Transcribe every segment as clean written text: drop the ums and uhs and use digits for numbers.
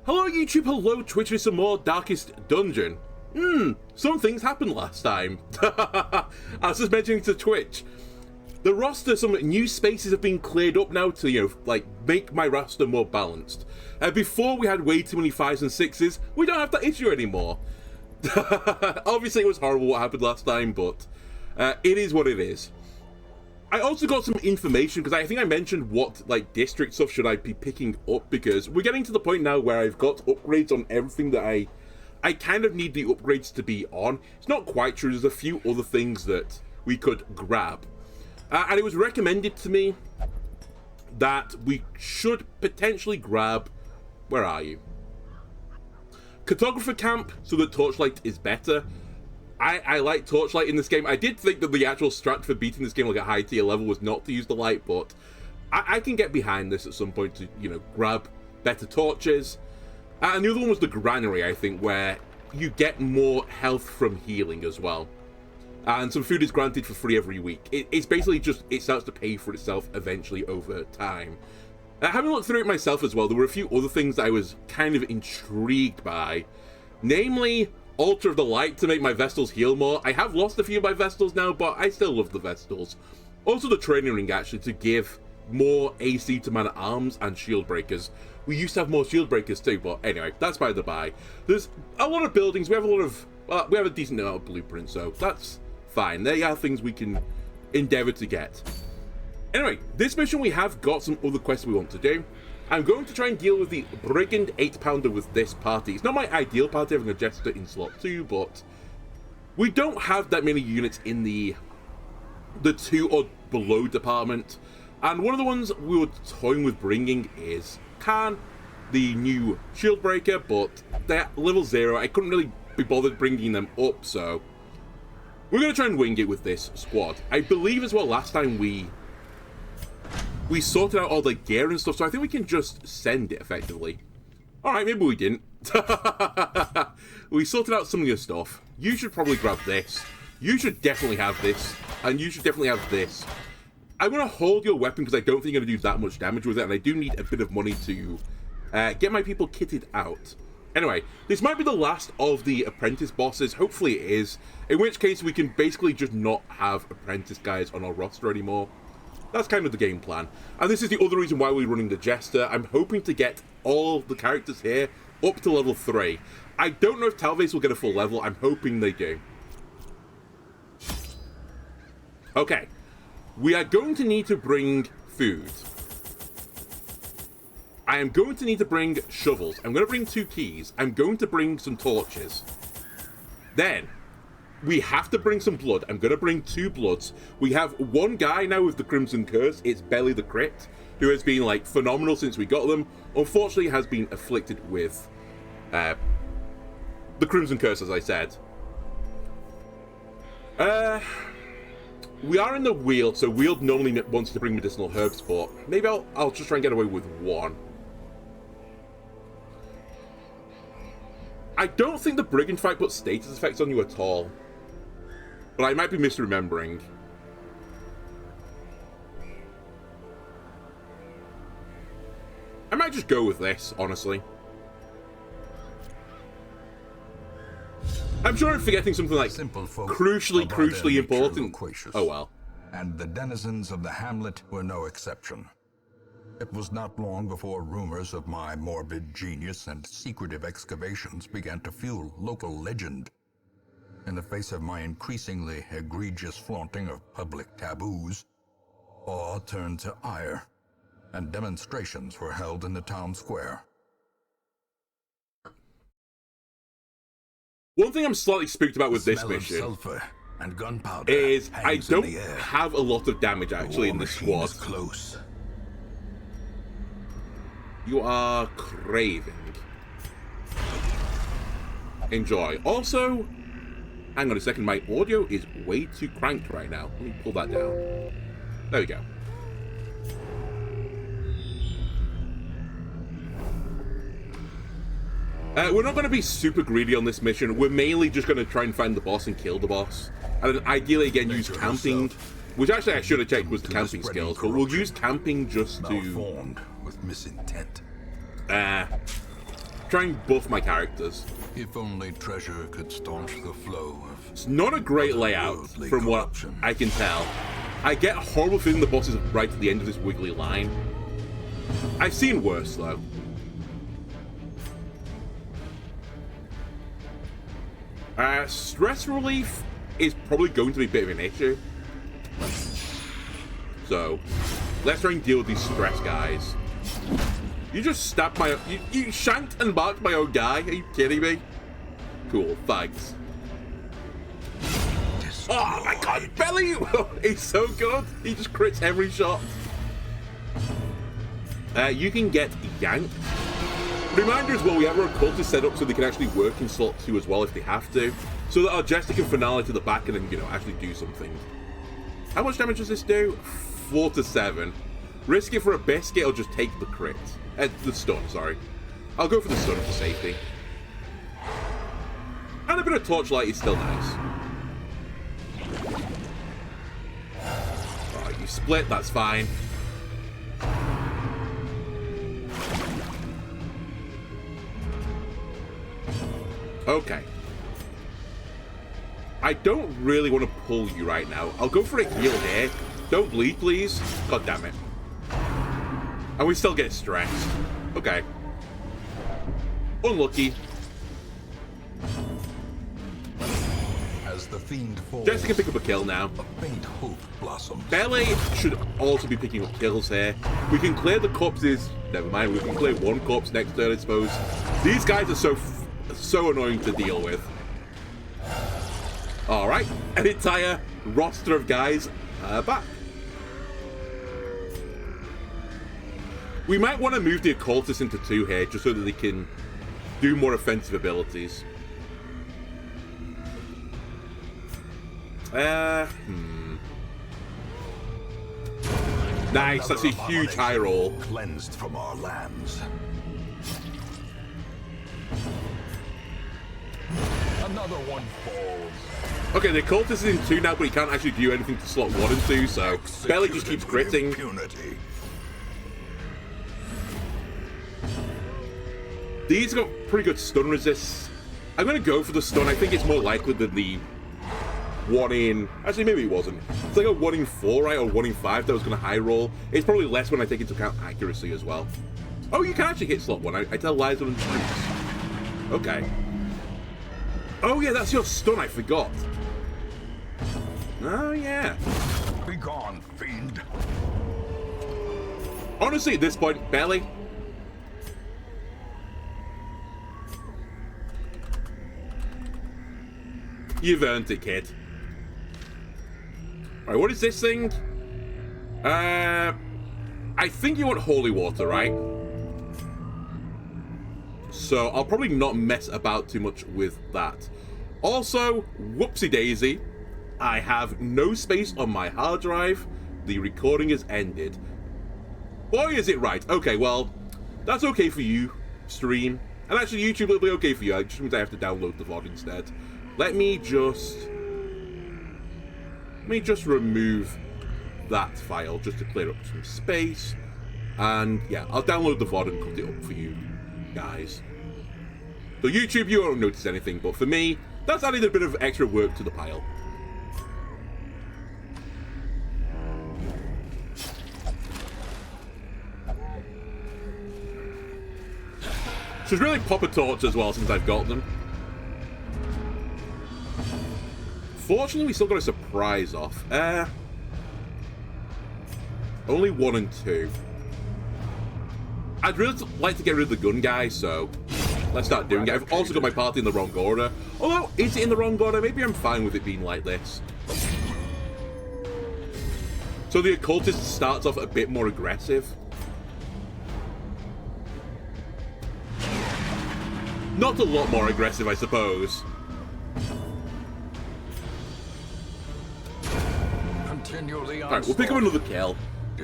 Hello YouTube, hello Twitch, with some more Darkest Dungeon. Some things happened last time. I was just mentioning to Twitch. The roster, some new spaces have been cleared up now to, make my roster more balanced. Before we had way too many 5s and 6s, we don't have that issue anymore. Obviously it was horrible what happened last time, but it is what it is. I also got some information, because I think I mentioned what, district stuff should I be picking up, because we're getting to the point now where I've got upgrades on everything that I kind of need the upgrades to be on. It's not quite true, there's a few other things that we could grab. And it was recommended to me that we should potentially grab, where are you? Cartographer Camp, so that Torchlight is better. I like Torchlight in this game. I did think that the actual strat for beating this game like a high tier level was not to use the light, but I can get behind this at some point to, grab better torches. And the other one was the Granary, I think, where you get more health from healing as well. And some food is granted for free every week. It's basically just, it starts to pay for itself eventually over time. Having looked through it myself as well, there were a few other things that I was kind of intrigued by. Namely, Altar of the Light to make my Vestals heal more. I have lost a few of my Vestals now, but I still love the Vestals. Also the Training Ring, actually, to give more AC to Man-at-Arms and Shield Breakers. We used to have more Shield Breakers too, but anyway, that's by the by. There's a lot of buildings, we have a lot of, we have a decent amount of blueprints, so that's fine. They are things we can endeavour to get. Anyway, this mission we have got some other quests we want to do. I'm going to try and deal with the Brigand 8-pounder with this party. It's not my ideal party having a Jester in slot 2, but we don't have that many units in the 2 or below department. And one of the ones we were toying with bringing is Khan, the new Shield Breaker, but they're level 0. I couldn't really be bothered bringing them up, so we're going to try and wing it with this squad. I believe as well last time we sorted out all the gear and stuff, so I think we can just send it effectively. Alright, maybe we didn't. We sorted out some of your stuff. You should probably grab this. You should definitely have this. And you should definitely have this. I'm going to hold your weapon because I don't think you're going to do that much damage with it, and I do need a bit of money to get my people kitted out. Anyway, this might be the last of the apprentice bosses. Hopefully it is. In which case we can basically just not have apprentice guys on our roster anymore. That's kind of the game plan. And this is the other reason why we're running the Jester. I'm hoping to get all the characters here up to level 3. I don't know if Talvez will get a full level. I'm hoping they do. Okay. We are going to need to bring food. I am going to need to bring shovels. I'm going to bring 2 keys. I'm going to bring some torches. Then we have to bring some blood. I'm going to bring 2 bloods. We have one guy now with the Crimson Curse. It's Belly the Crit, who has been, phenomenal since we got them. Unfortunately, has been afflicted with the Crimson Curse, as I said. We are in the Weald, so Weald normally wants to bring medicinal herbs, but maybe I'll just try and get away with 1. I don't think the Brigand fight puts status effects on you at all. But I might be misremembering. I might just go with this, honestly. I'm sure I'm forgetting something crucially important. Loquacious, oh well. And the denizens of the hamlet were no exception. It was not long before rumors of my morbid genius and secretive excavations began to fuel local legend. In the face of my increasingly egregious flaunting of public taboos, awe turned to ire, and demonstrations were held in the town square. One thing I'm slightly spooked about with this mission sulfur and gunpowder is I don't in the air. have a lot of damage actually in this squad. Close. You are craving. Enjoy. Also, hang on a second, my audio is way too cranked right now. Let me pull that down. There we go. We're not going to be super greedy on this mission. We're mainly just going to try and find the boss and kill the boss. And then ideally, again, use camping. Which actually I should have checked was the camping skills, but we'll use camping just to... Malformed with misintent. try and buff my characters. If only treasure could staunch the flow of... It's not a great layout, from what I can tell. I get a horrible feeling the boss is right at the end of this wiggly line. I've seen worse, though. Stress relief is probably going to be a bit of an issue. So, let's try and deal with these stress guys. You just stabbed my... You shanked and marked my own guy? Are you kidding me? Cool, thanks. Oh my god, Belly! He's so good. He just crits every shot. You can get yanked. Reminder as well, we have our occultist set up so they can actually work in slot 2 as well if they have to. So that our Jester can finale to the back and then, you know, actually do something. How much damage does this do? 4 to 7. Risk it for a biscuit or just take the crit. The stun, sorry. I'll go for the stun for safety. And a bit of torchlight is still nice. Alright, you split, that's fine. Okay. I don't really want to pull you right now. I'll go for a heal here. Don't bleed, please. God damn it. And we still get stressed. Okay. Unlucky. As the fiend falls, Jester can pick up a kill now. a faint hope blossoms. Belly should also be picking up kills here. We can clear the corpses. Never mind, we can clear one corpse next turn, I suppose. These guys are so annoying to deal with. Alright, an entire roster of guys back. We might want to move the occultists into 2 here, just so that they can do more offensive abilities. Nice, that's a huge high roll. Cleansed from our lands. Another one falls. Okay, the occultist is in 2 now, but he can't actually do anything to slot 1 and 2, so Belly just keeps critting. Impunity. These got pretty good stun resists. I'm going to go for the stun. I think it's more likely than the 1 in... Actually, maybe it wasn't. It's like a 1 in 4, right? Or 1 in 5 that was going to high roll. It's probably less when I take into account accuracy as well. Oh, you can actually hit slot 1. I tell lies on the truths. Okay. Oh, yeah, that's your stun. I forgot. Oh, yeah. Be gone, fiend. Honestly, at this point, Belly... You've earned it, kid. Alright, what is this thing? I think you want holy water, right? So I'll probably not mess about too much with that. Also, whoopsie daisy, I have no space on my hard drive. The recording has ended. Boy, is it right. Okay, well, that's okay for you, stream. And actually, YouTube will be okay for you. It just means I have to download the VOD instead. Let me just remove that file just to clear up some space. And yeah, I'll download the VOD and cut it up for you guys. So YouTube, you won't notice anything, but for me, that's added a bit of extra work to the pile. Should really pop a torch as well since I've got them. Fortunately, we still got a surprise off. Only 1 and 2. I'd really like to get rid of the gun guy, so let's start doing it. I've also got my party in the wrong order. Although, is it in the wrong order? Maybe I'm fine with it being like this. So the occultist starts off a bit more aggressive. Not a lot more aggressive, I suppose. Alright, we'll pick up another kill.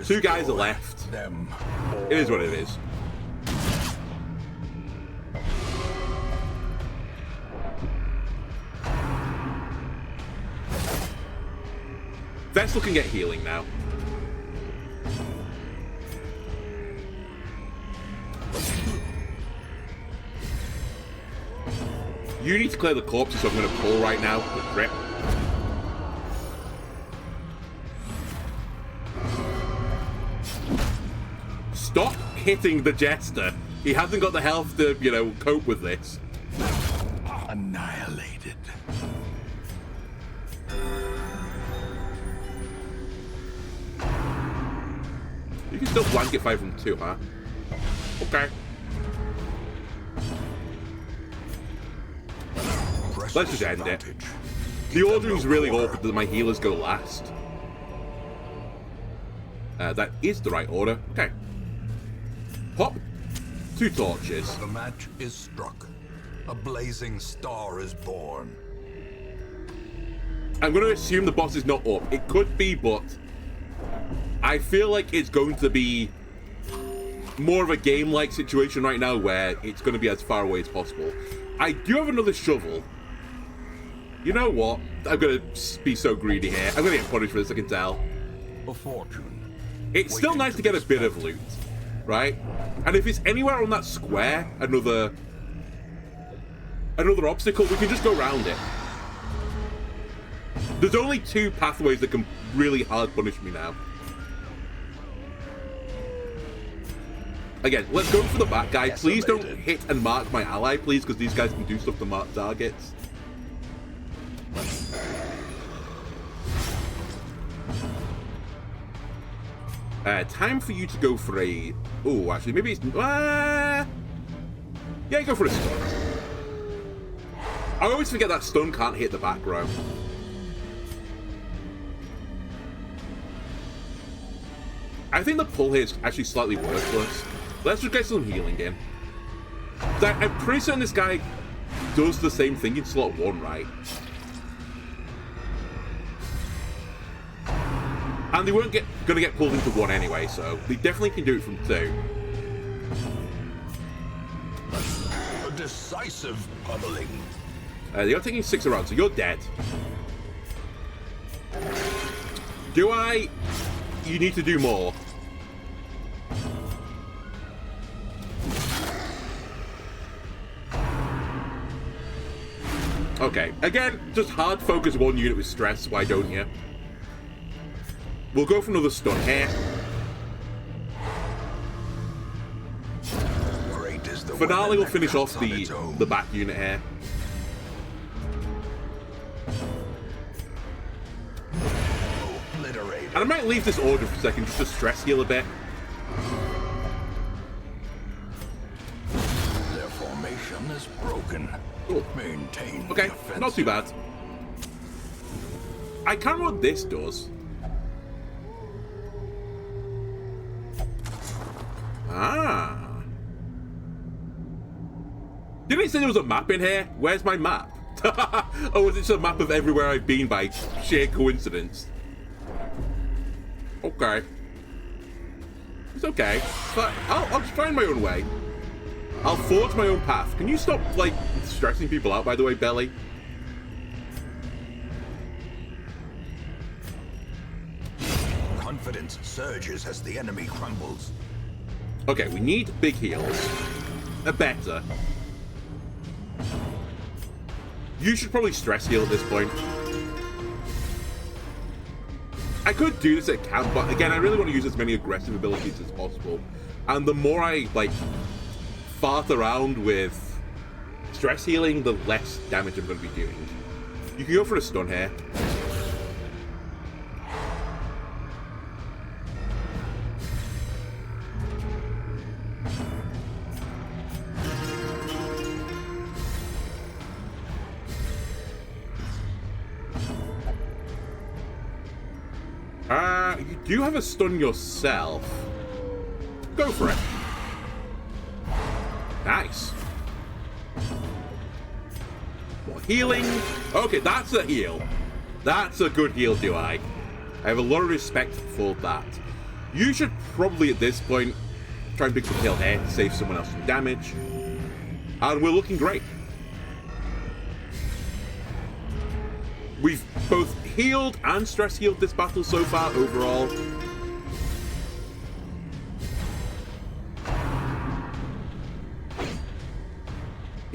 2 guys are left. It is what it is. Vestal can get healing now. You need to clear the corpses, so I'm going to pull right now. Rip. Stop hitting the Jester. He hasn't got the health to, you know, cope with this. Annihilated. You can still blanket fight from 2, huh? Okay. Let's just end it. The ordering's really awkward that my healers go last. That is the right order. Okay. Pop. 2 torches. The match is struck. A blazing star is born. I'm going to assume the boss is not up. It could be, but I feel like it's going to be more of a game-like situation right now where it's going to be as far away as possible. I do have another shovel. You know what? I'm going to be so greedy here. I'm going to get punished for this, I can tell. A fortune. It's still nice to get a bit of loot, right? And if it's anywhere on that square, another obstacle, we can just go around it. There's only 2 pathways that can really hard punish me now. Again, let's go for the back guy. Please don't hit and mark my ally, please, because these guys can do stuff to mark targets. Time for you to go for a... Oh, actually, maybe it's... Yeah, go for a stun. I always forget that stun can't hit the back row. I think the pull here is actually slightly worthless. Let's just get some healing in. I'm pretty certain this guy does the same thing in slot 1, right? And they weren't going to get pulled into 1 anyway, so they definitely can do it from 2. A decisive pummeling. You're taking 6 around, so you're dead. Do I? You need to do more. Okay, again, just hard focus 1 unit with stress, why don't you? We'll go for another stun here. Finale will finish off the back unit here. And I might leave this order for a second just to stress heal a bit. Their formation is broken. Cool. Maintain. Okay, not too bad. I can't remember what this does. Ah. Didn't it say there was a map in here? Where's my map? Oh, is it just a map of everywhere I've been by sheer coincidence? Okay. It's okay. But I'll just find my own way. I'll forge my own path. Can you stop, like, stressing people out, by the way, Belly? Confidence surges as the enemy crumbles. Okay, we need big heals. Better. You should probably stress heal at this point. I could do this at camp, but again, I really want to use as many aggressive abilities as possible. And the more I, like, fart around with stress healing, the less damage I'm going to be doing. You can go for a stun here. You do have a stun yourself. Go for it. Nice. More healing. Okay, that's a heal. That's a good heal, do I? I have a lot of respect for that. You should probably, at this point, try and pick the kill here to save someone else some damage. And we're looking great. We've both healed and stress healed this battle so far overall.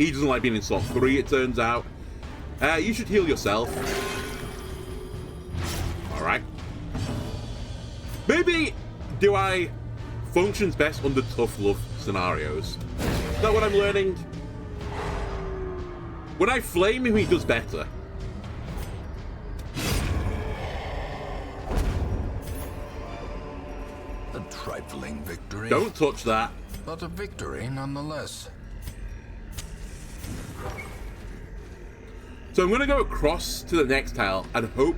He doesn't like being in slot 3, it turns out. You should heal yourself. Alright. Maybe do I functions best under tough love scenarios? Is that what I'm learning? When I flame him, he does better. A trifling victory. Don't touch that. But a victory nonetheless. So I'm going to go across to the next tile and hope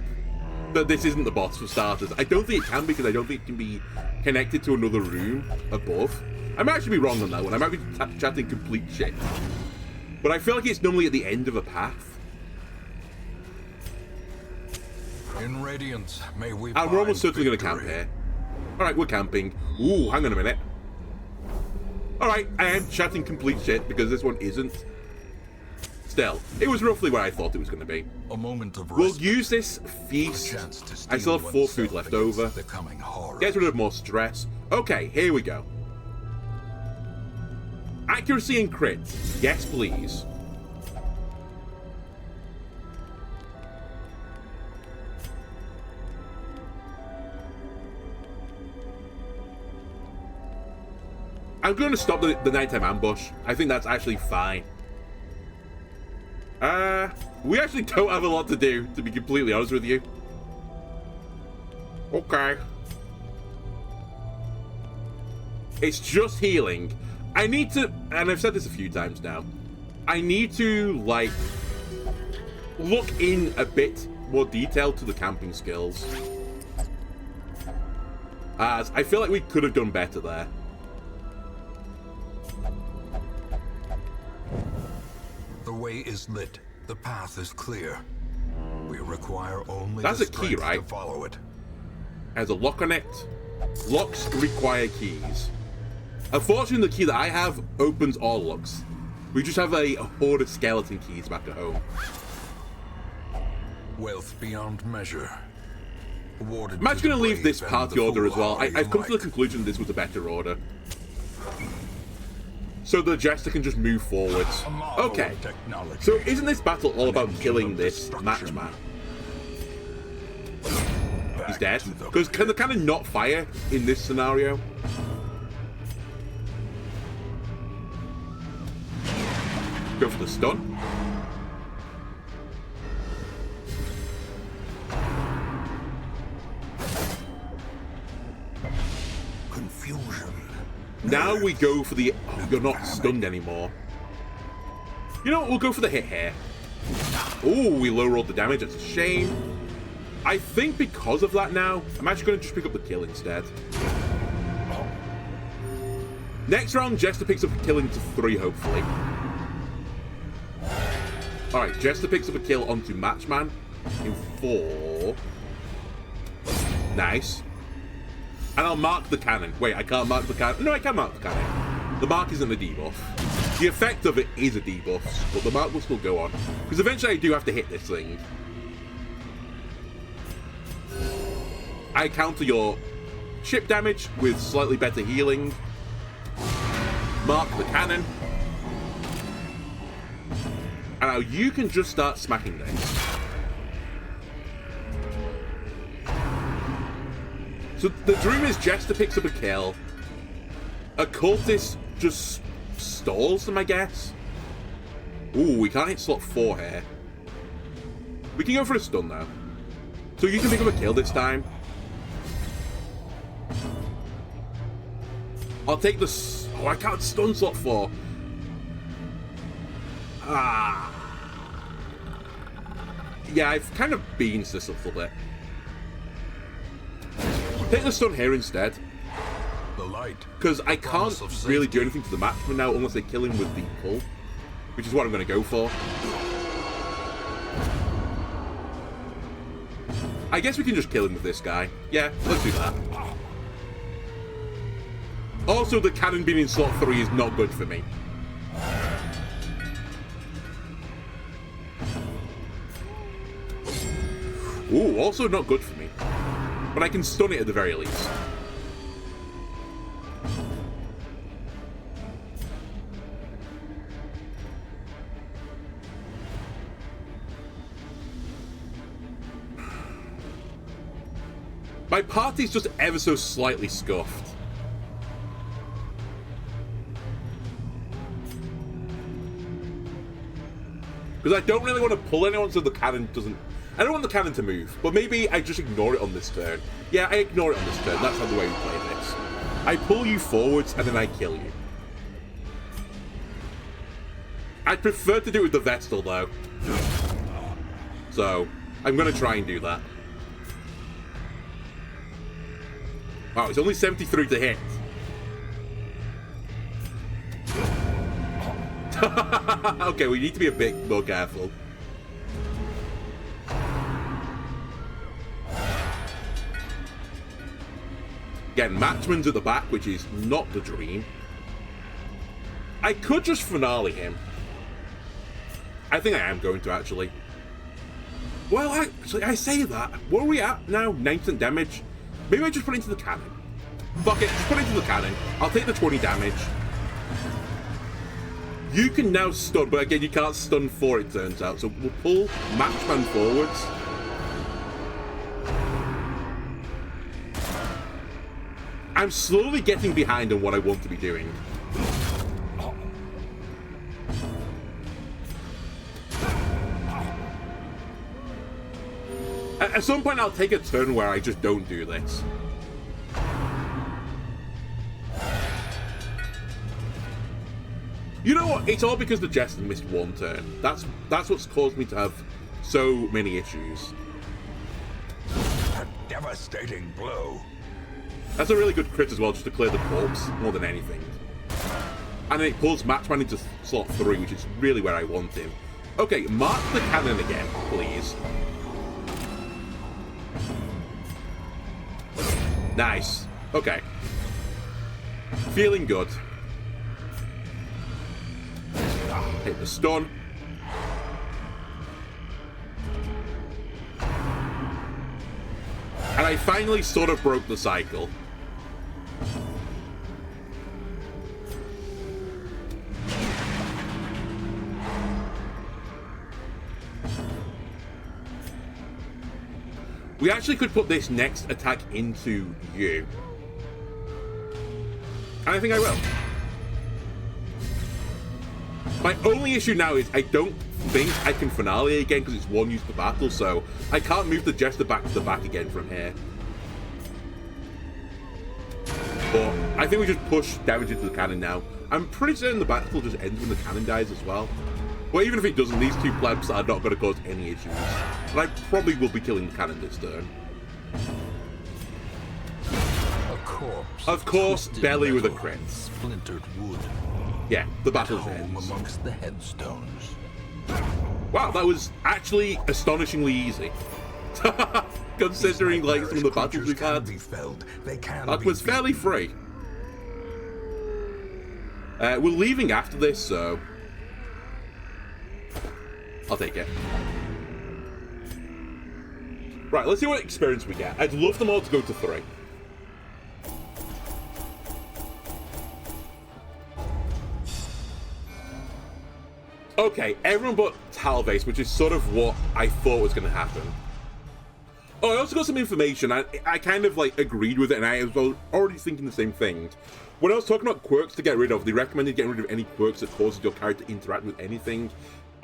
that this isn't the boss for starters. I don't think it can because I don't think it can be connected to another room above. I might actually be wrong on that one. I might be chatting complete shit. But I feel like it's normally at the end of a path. In Radiance, may we And we're almost certainly going to victory. camp here. Alright, we're camping. Ooh, hang on a minute. Alright, I am chatting complete shit because this one isn't. Still, it was roughly where I thought it was going to be. A moment of We'll respite. use this feast. I still have 4 food left over. The coming horror. Get rid of more stress. Okay, here we go. Accuracy and crit. Yes, please. I'm going to stop the nighttime ambush. I think that's actually fine. We actually don't have a lot to do, to be completely honest with you. Okay. It's just healing. I need to, and I've said this a few times now, I need to, like, look in a bit more detail to the camping skills. As I feel like we could have done better there. The way is lit. The path is clear. We require only That's the a key, strength right? to follow it. Has a lock on it. Locks require keys. Unfortunately, the key that I have opens all locks. We just have a horde of skeleton keys back at home. Wealth beyond measure. Awarded I'm actually to going to the leave this brave party and the order as well. foolhardy I've come to the alike. conclusion this was a better order. So the Jester can just move forwards. A marvel Okay. of technology. So isn't this battle all about engine killing of this destruction. matchman? Back He's dead. to the Because can they pit. kind of not fire in this scenario? Go for the stun. Confusion. Now we go for the... Oh, you're not stunned anymore. You know what? We'll go for the hit here. Oh, we low rolled the damage. That's a shame. I think because of that now, I'm actually going to just pick up the kill instead. Next round, Jester picks up a kill into 3, hopefully. Alright, Jester picks up a kill onto Matchman in 4. Nice. And I'll mark the cannon. Wait, I can't mark the cannon. No, I can mark the cannon. The mark isn't a debuff. The effect of it is a debuff, but the mark will still go on. Because eventually I do have to hit this thing. I counter your chip damage with slightly better healing. Mark the cannon. And now you can just start smacking this. So the dream is Jester picks up a kill. A cultist just stalls them, I guess. Ooh, we can't hit slot 4 here. We can go for a stun though. So you can pick up a kill this time. I'll take the... Oh, I can't stun slot 4. Ah. Yeah, I've kind of beans this a little bit. Take the stun here instead. The light. Because I can't Promise of really safety. do anything to the matchman now unless they kill him with the pull. Which is what I'm going to go for. I guess we can just kill him with this guy. Yeah, let's do that. Also, the cannon being in slot 3 is not good for me. Ooh, also not good for me. But I can stun it at the very least. My party's just ever so slightly scuffed. Because I don't really want to pull anyone so the cannon doesn't... I don't want the cannon to move, but maybe I just ignore it on this turn. Yeah, I ignore it on this turn. That's not the way we play this. I pull you forwards and then I kill you. I'd prefer to do it with the Vestal, though. So, I'm going to try and do that. Wow, it's only 73 to hit. Okay, we need to be a bit more careful. Again, Matchman's at the back, which is not the dream. I could just finale him. I think I am going to, actually. Well, I say that. What are we at now? 9% damage? Maybe I just put it into the cannon. Fuck it, just put it into the cannon. I'll take the 20 damage. You can now stun, but again, you can't stun for it, turns out. So we'll pull Matchman forwards. I'm slowly getting behind on what I want to be doing. At some point, I'll take a turn where I just don't do this. You know what? It's all because the Jester missed one turn. That's what's caused me to have so many issues. A devastating blow. That's a really good crit as well, just to clear the corpse more than anything. And then it pulls Matchman into slot 3, which is really where I want him. Okay, mark the cannon again, please. Nice. Okay. Feeling good. Hit the stun. And I finally sort of broke the cycle. We actually could put this next attack into you. And I think I will. My only issue now is I don't think I can finale again because it's one use per battle, so I can't move the Jester back to the back again from here. But I think we just push damage into the cannon now. I'm pretty certain the battle just ends when the cannon dies as well. But even if it doesn't, these two plebs are not going to cause any issues. But I probably will be killing the cannon this turn. Of course, Belly with a crit. Splintered wood. Yeah, the battle's ends. Amongst the headstones. Wow, that was actually astonishingly easy. Considering like some of the battles we've had. That was fairly free. We're leaving after this, so I'll take it. Right, let's see what experience we get. I'd love them all to go to 3. Okay, everyone but Talvase, which is sort of what I thought was going to happen. Oh, I also got some information. I kind of like agreed with it, and I was already thinking the same thing. When I was talking about quirks to get rid of, they recommended getting rid of any quirks that causes your character to interact with anything.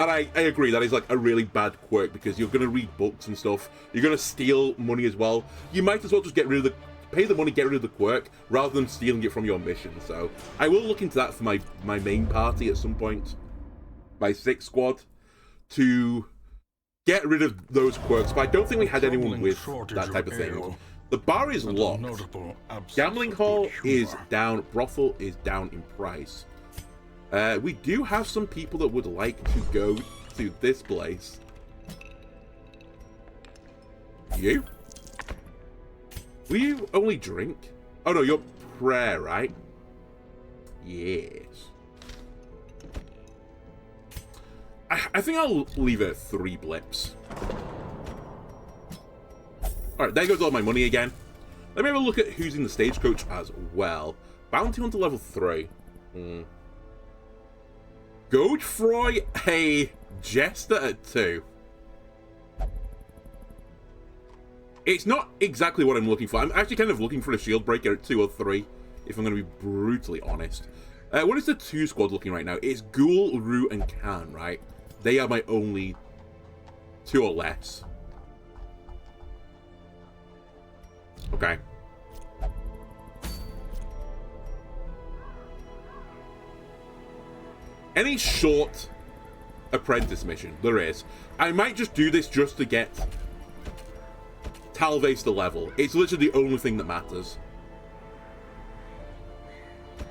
And I agree, that is like a really bad quirk, because you're going to read books and stuff. You're going to steal money as well. You might as well just get rid of the... pay the money, get rid of the quirk, rather than stealing it from your mission. So I will look into that for my main party at some point. My 6th squad. To get rid of those quirks. But I don't think we had anyone with that type of thing. The bar is locked. Gambling hall is down. Brothel is down in price. We do have some people that would like to go to this place. You? Will you only drink? Oh no, you're prayer, right? Yes. I think I'll leave it at 3 blips. Alright, there goes all my money again. Let me have a look at who's in the stagecoach as well. Bounty Hunter level 3. Godefroy, a Jester at 2. It's not exactly what I'm looking for. I'm actually kind of looking for a shield breaker at 2 or 3, if I'm going to be brutally honest. What is the 2 squad looking right now? It's Ghoul, Rue, and Khan, right? They are my only 2 or less. Okay. Any short apprentice mission? There is. I might just do this just to get Talvez to level. It's literally the only thing that matters.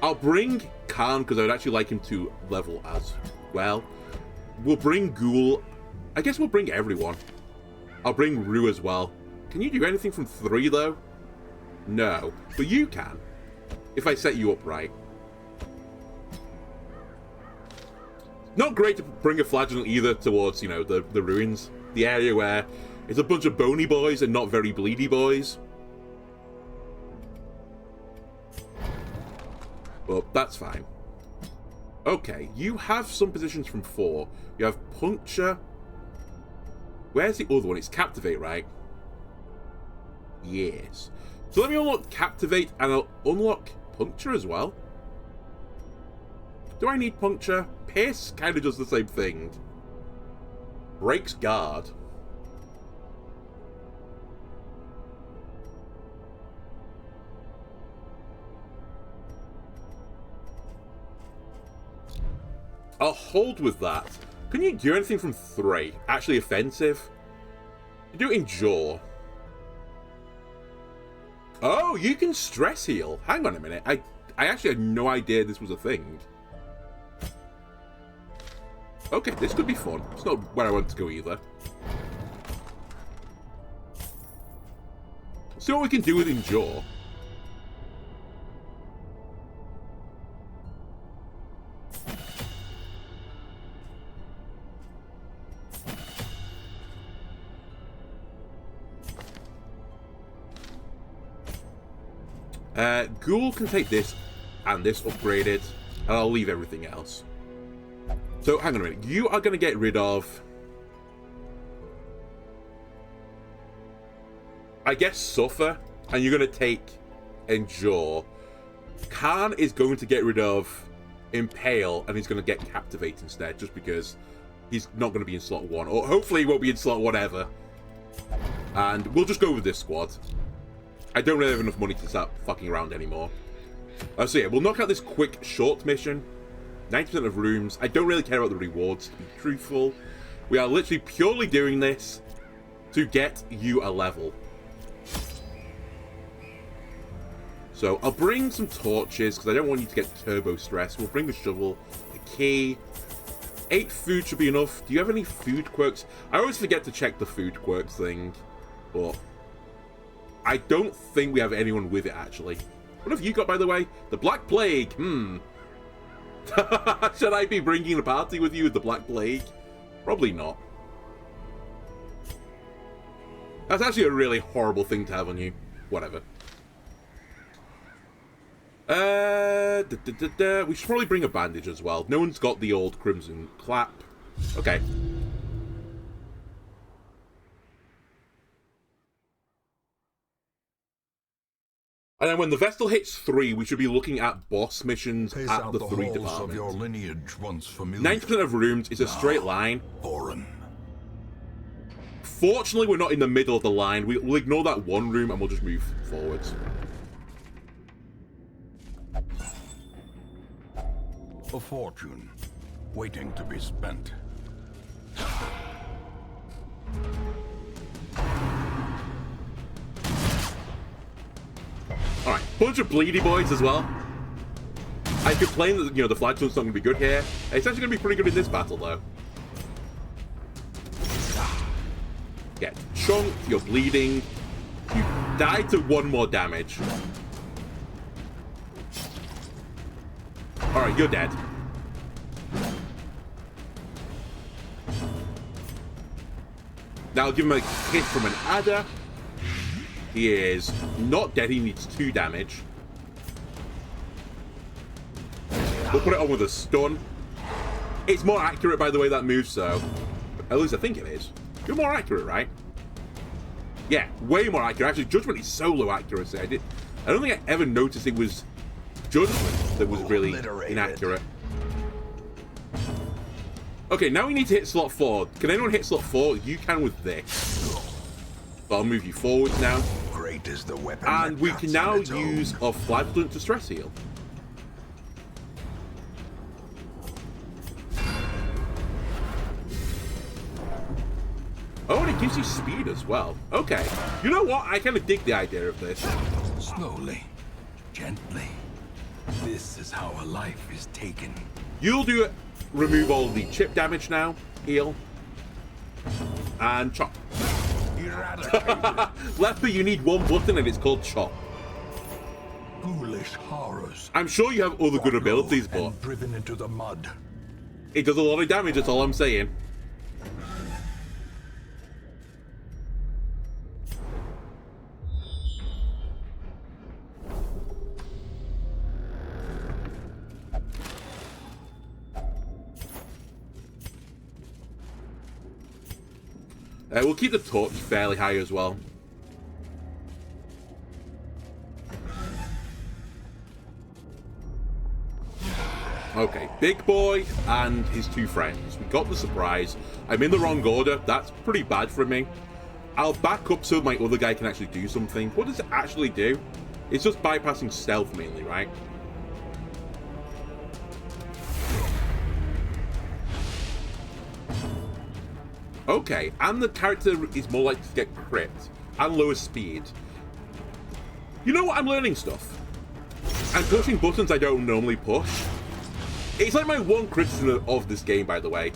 I'll bring Khan because I would actually like him to level as well. We'll bring Ghoul. I guess we'll bring everyone. I'll bring Rue as well. Can you do anything from 3 though? No. But you can. If I set you up right. Not great to bring a flagellant either towards, you know, the ruins. The area where it's a bunch of bony boys and not very bleedy boys. But that's fine. Okay, you have some positions from 4. You have Puncture. Where's the other one? It's Captivate, right? Yes. So let me unlock Captivate and I'll unlock Puncture as well. Do I need Puncture? Pierce kind of does the same thing. Breaks guard. I'll hold with that. Can you do anything from 3? Actually offensive? You do Endure. Oh, you can stress heal. Hang on a minute. I actually had no idea this was a thing. Okay, this could be fun. It's not where I want to go either. See what we can do with Endure. Ghoul can take this and this upgraded, and I'll leave everything else. So, hang on a minute. You are going to get rid of, I guess, Suffer, and you're going to take Endure. Khan is going to get rid of Impale, and he's going to get Captivate instead, just because he's not going to be in slot 1, or hopefully he won't be in slot 1 ever. And we'll just go with this squad. I don't really have enough money to start fucking around anymore. So yeah, we'll knock out this quick, short mission. 90% of rooms. I don't really care about the rewards, to be truthful. We are literally purely doing this to get you a level. So I'll bring some torches, because I don't want you to get turbo stress. We'll bring a shovel, a key. 8 food should be enough. Do you have any food quirks? I always forget to check the food quirks thing, but I don't think we have anyone with it, actually. What have you got, by the way? The Black Plague. Should I be bringing a party with you with the Black Plague? Probably not. That's actually a really horrible thing to have on you. Whatever. We should probably bring a bandage as well. No one's got the old Crimson Clap. Okay. And then when the Vestal hits 3, we should be looking at boss missions Pace at out the the 3 halls department. of your lineage once familiar. 90% of rooms is a straight line. Foreign. Fortunately, we're not in the middle of the line. We'll ignore that one room and we'll just move forwards. A fortune waiting to be spent. Alright, bunch of bleedy boys as well. I complain that, you know, the flagellant's not going to be good here. It's actually going to be pretty good in this battle, though. Get chunked, you're bleeding. You die to 1 more damage. Alright, you're dead. Now I'll give him a hit from an adder. He is not dead, he needs 2 damage. We'll put it on with a stun. It's more accurate, by the way, that move, so at least I think it is. You're more accurate, right? Yeah, way more accurate. Actually, Judgment is so low accuracy. I don't think I ever noticed it was Judgment that was really inaccurate. Okay, now we need to hit slot 4. Can anyone hit slot 4? You can with this. So I'll move you forwards now. Great is the weapon. And we can now use our Flagellant to stress heal. Oh, and it gives you speed as well. Okay. You know what? I kind of dig the idea of this. Slowly, gently. This is how a life is taken. You'll do it. Remove all the chip damage now. Heal. And chop. Leper, you need one button and it's called chop. Foolish horrors. I'm sure you have other good abilities, but driven into the mud. It does a lot of damage, that's all I'm saying. We'll keep the torch fairly high as well. Okay, Big Boy and his 2 friends. We got the surprise. I'm in the wrong order. That's pretty bad for me. I'll back up so my other guy can actually do something. What does it actually do? It's just bypassing stealth mainly, right? Okay, and the character is more likely to get crit and lower speed. You know what? I'm learning stuff. I'm pushing buttons I don't normally push. It's like my one criticism of this game, by the way.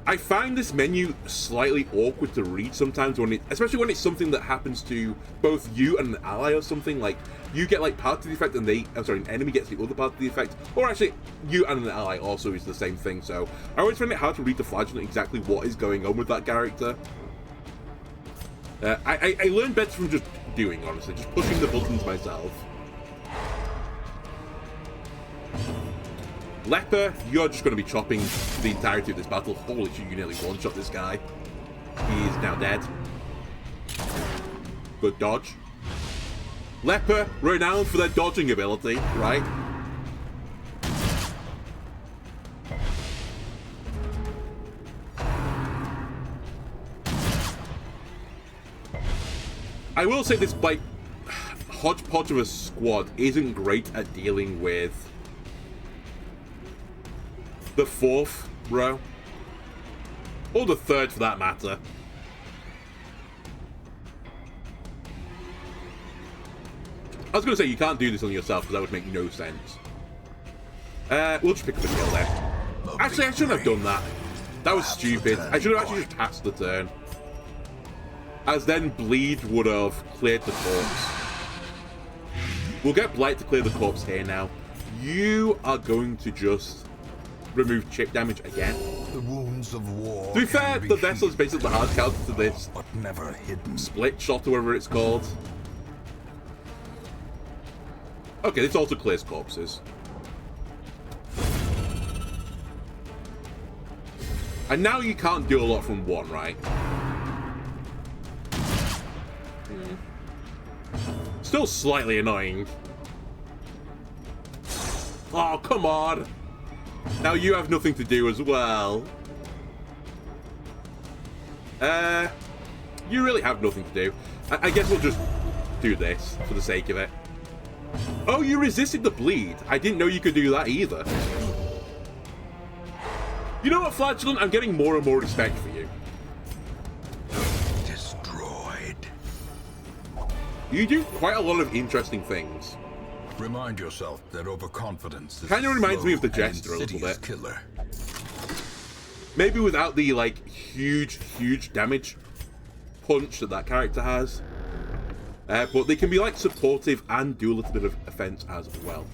I find this menu slightly awkward to read sometimes, especially when it's something that happens to both you and an ally or something. Like, you get like part of the effect and an enemy gets the other part of the effect. Or actually, you and an ally also is the same thing. So I always find it hard to read the Flagellant exactly what is going on with that character. I learn better from just doing, honestly, just pushing the buttons myself. Leper, you're just going to be chopping the entirety of this battle. Holy shit, you nearly one-shot this guy. He is now dead. Good dodge. Leper, renowned for their dodging ability, right? I will say this, like, hodgepodge of a squad isn't great at dealing with the 4th row. Or the 3rd, for that matter. I was going to say, you can't do this on yourself, because that would make no sense. We'll just pick up a kill there. Actually, I shouldn't have done that. That was stupid. I should have actually just passed the turn. As then Bleed would have cleared the corpse. We'll get Blight to clear the corpse here now. You are going to just remove chip damage again. The wounds of war. To be fair, the vessel is basically the hard counter to this. But never hidden. Split shot or whatever it's called. Okay, this also clears corpses. And now you can't do a lot from 1, right? Still slightly annoying. Oh, come on. Now you have nothing to do as well. You really have nothing to do. I guess we'll just do this for the sake of it. Oh, you resisted the bleed. I didn't know you could do that either. You know what, Flagellant? I'm getting more and more respect for you. Destroyed. You do quite a lot of interesting things. Remind yourself that overconfidence is kind of reminds me of the Jester a little bit. Killer. Maybe without the, like, huge damage punch that character has. But they can be, like, supportive and do a little bit of offense as well.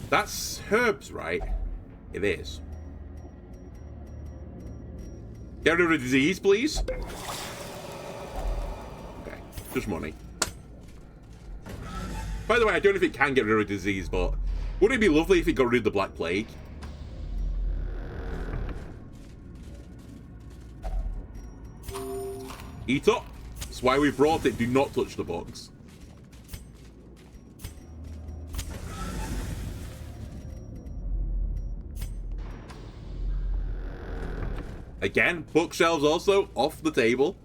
That's herbs, right? It is. Get rid of disease, please. Okay, just money. By the way, I don't know if it can get rid of disease, but wouldn't it be lovely if it got rid of the Black Plague? Eat up. That's why we brought it. Do not touch the box. Again, bookshelves also off the table.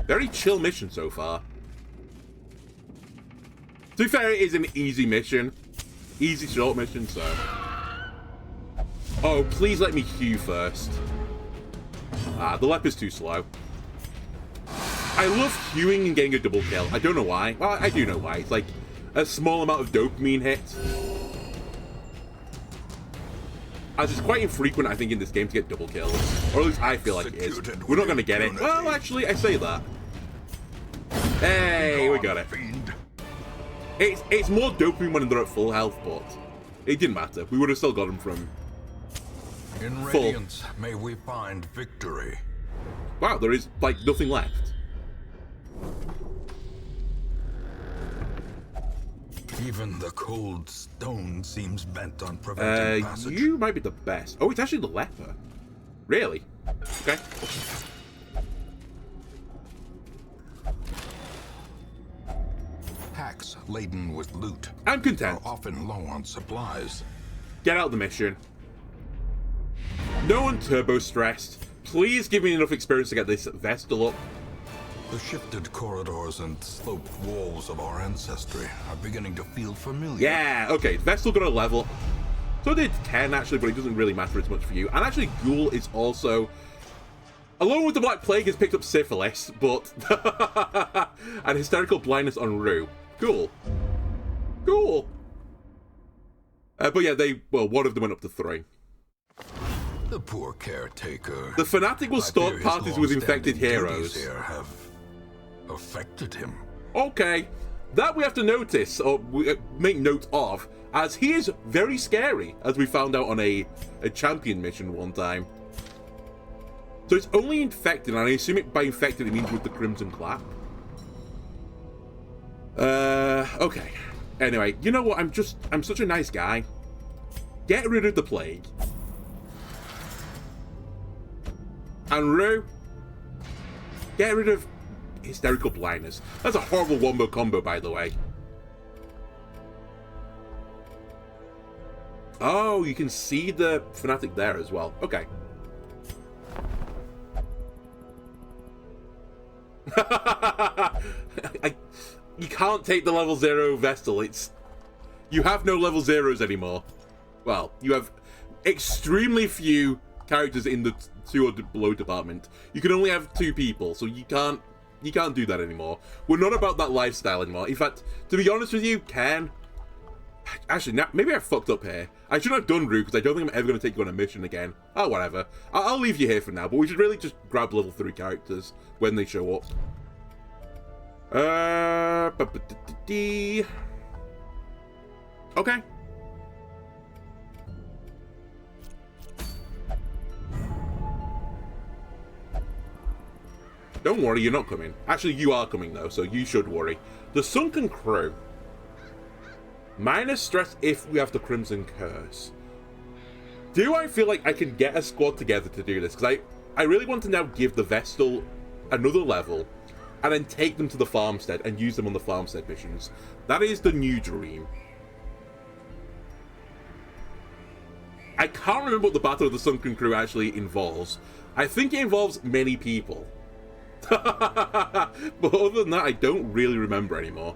Very chill mission so far. To be fair, it is an easy mission. Easy short mission, so... Oh, please let me hew first. Ah, the leper's too slow. I love hewing and getting a double kill. I don't know why. Well, I do know why. It's like a small amount of dopamine hit. As it's quite infrequent, I think, in this game to get double kills. Or at least I feel like it is. We're not going to get it. Well, actually, I say that. Hey, we got it. It's more dopamine when they're at full health, but it didn't matter. We would have still got them from In full. Radiance, may we find victory. Wow, there is, like, nothing left. Even the cold stone seems bent on preventing passage. You might be the best. Oh, it's actually the leper. Really? Okay. Packs laden with loot I'm content. are often low on supplies. Get out the mission. No one turbo stressed. Please give me enough experience to get this Vestal up. The shifted corridors and sloped walls of our ancestry are beginning to feel familiar. Yeah, okay, Vestal got a level. So did Ken, actually, but it doesn't really matter as much for you. And actually, Ghoul is also... Along with the Black Plague, has picked up Syphilis, but... and Hysterical Blindness on Rue. Cool. Cool. But yeah, one of them went up to 3. The poor caretaker. The Fanatic will start parties with infected long-standing heroes. duties here have affected him. Okay, that we have to notice, or make note of, as he is very scary, as we found out on a champion mission one time. So it's only infected, and I assume by infected it means with the Crimson Clap. Okay. Anyway, you know what? I'm such a nice guy. Get rid of the plague. And Rue, get rid of Hysterical Blindness. That's a horrible wombo combo, by the way. Oh, you can see the Fanatic there as well. Okay. You can't take the level 0 Vestal. You have no level 0s anymore. Well, you have extremely few characters in the 2 or below department. You can only have 2 people, so you can't do that anymore. We're not about that lifestyle anymore. In fact, to be honest with you, Ken... Actually, maybe I fucked up here. I shouldn't have done Rue, because I don't think I'm ever going to take you on a mission again. Oh, whatever. I'll leave you here for now, but we should really just grab level 3 characters when they show up. Okay. Don't worry, you're not coming. Actually, you are coming, though, so you should worry. The Sunken Crew. Minus stress if we have the Crimson Curse. Do I feel like I can get a squad together to do this? Because I really want to now give the Vestal another level and then take them to the farmstead and use them on the farmstead missions. That is the new dream. I can't remember what the Battle of the Sunken Crew actually involves. I think it involves many people. But other than that, I don't really remember anymore.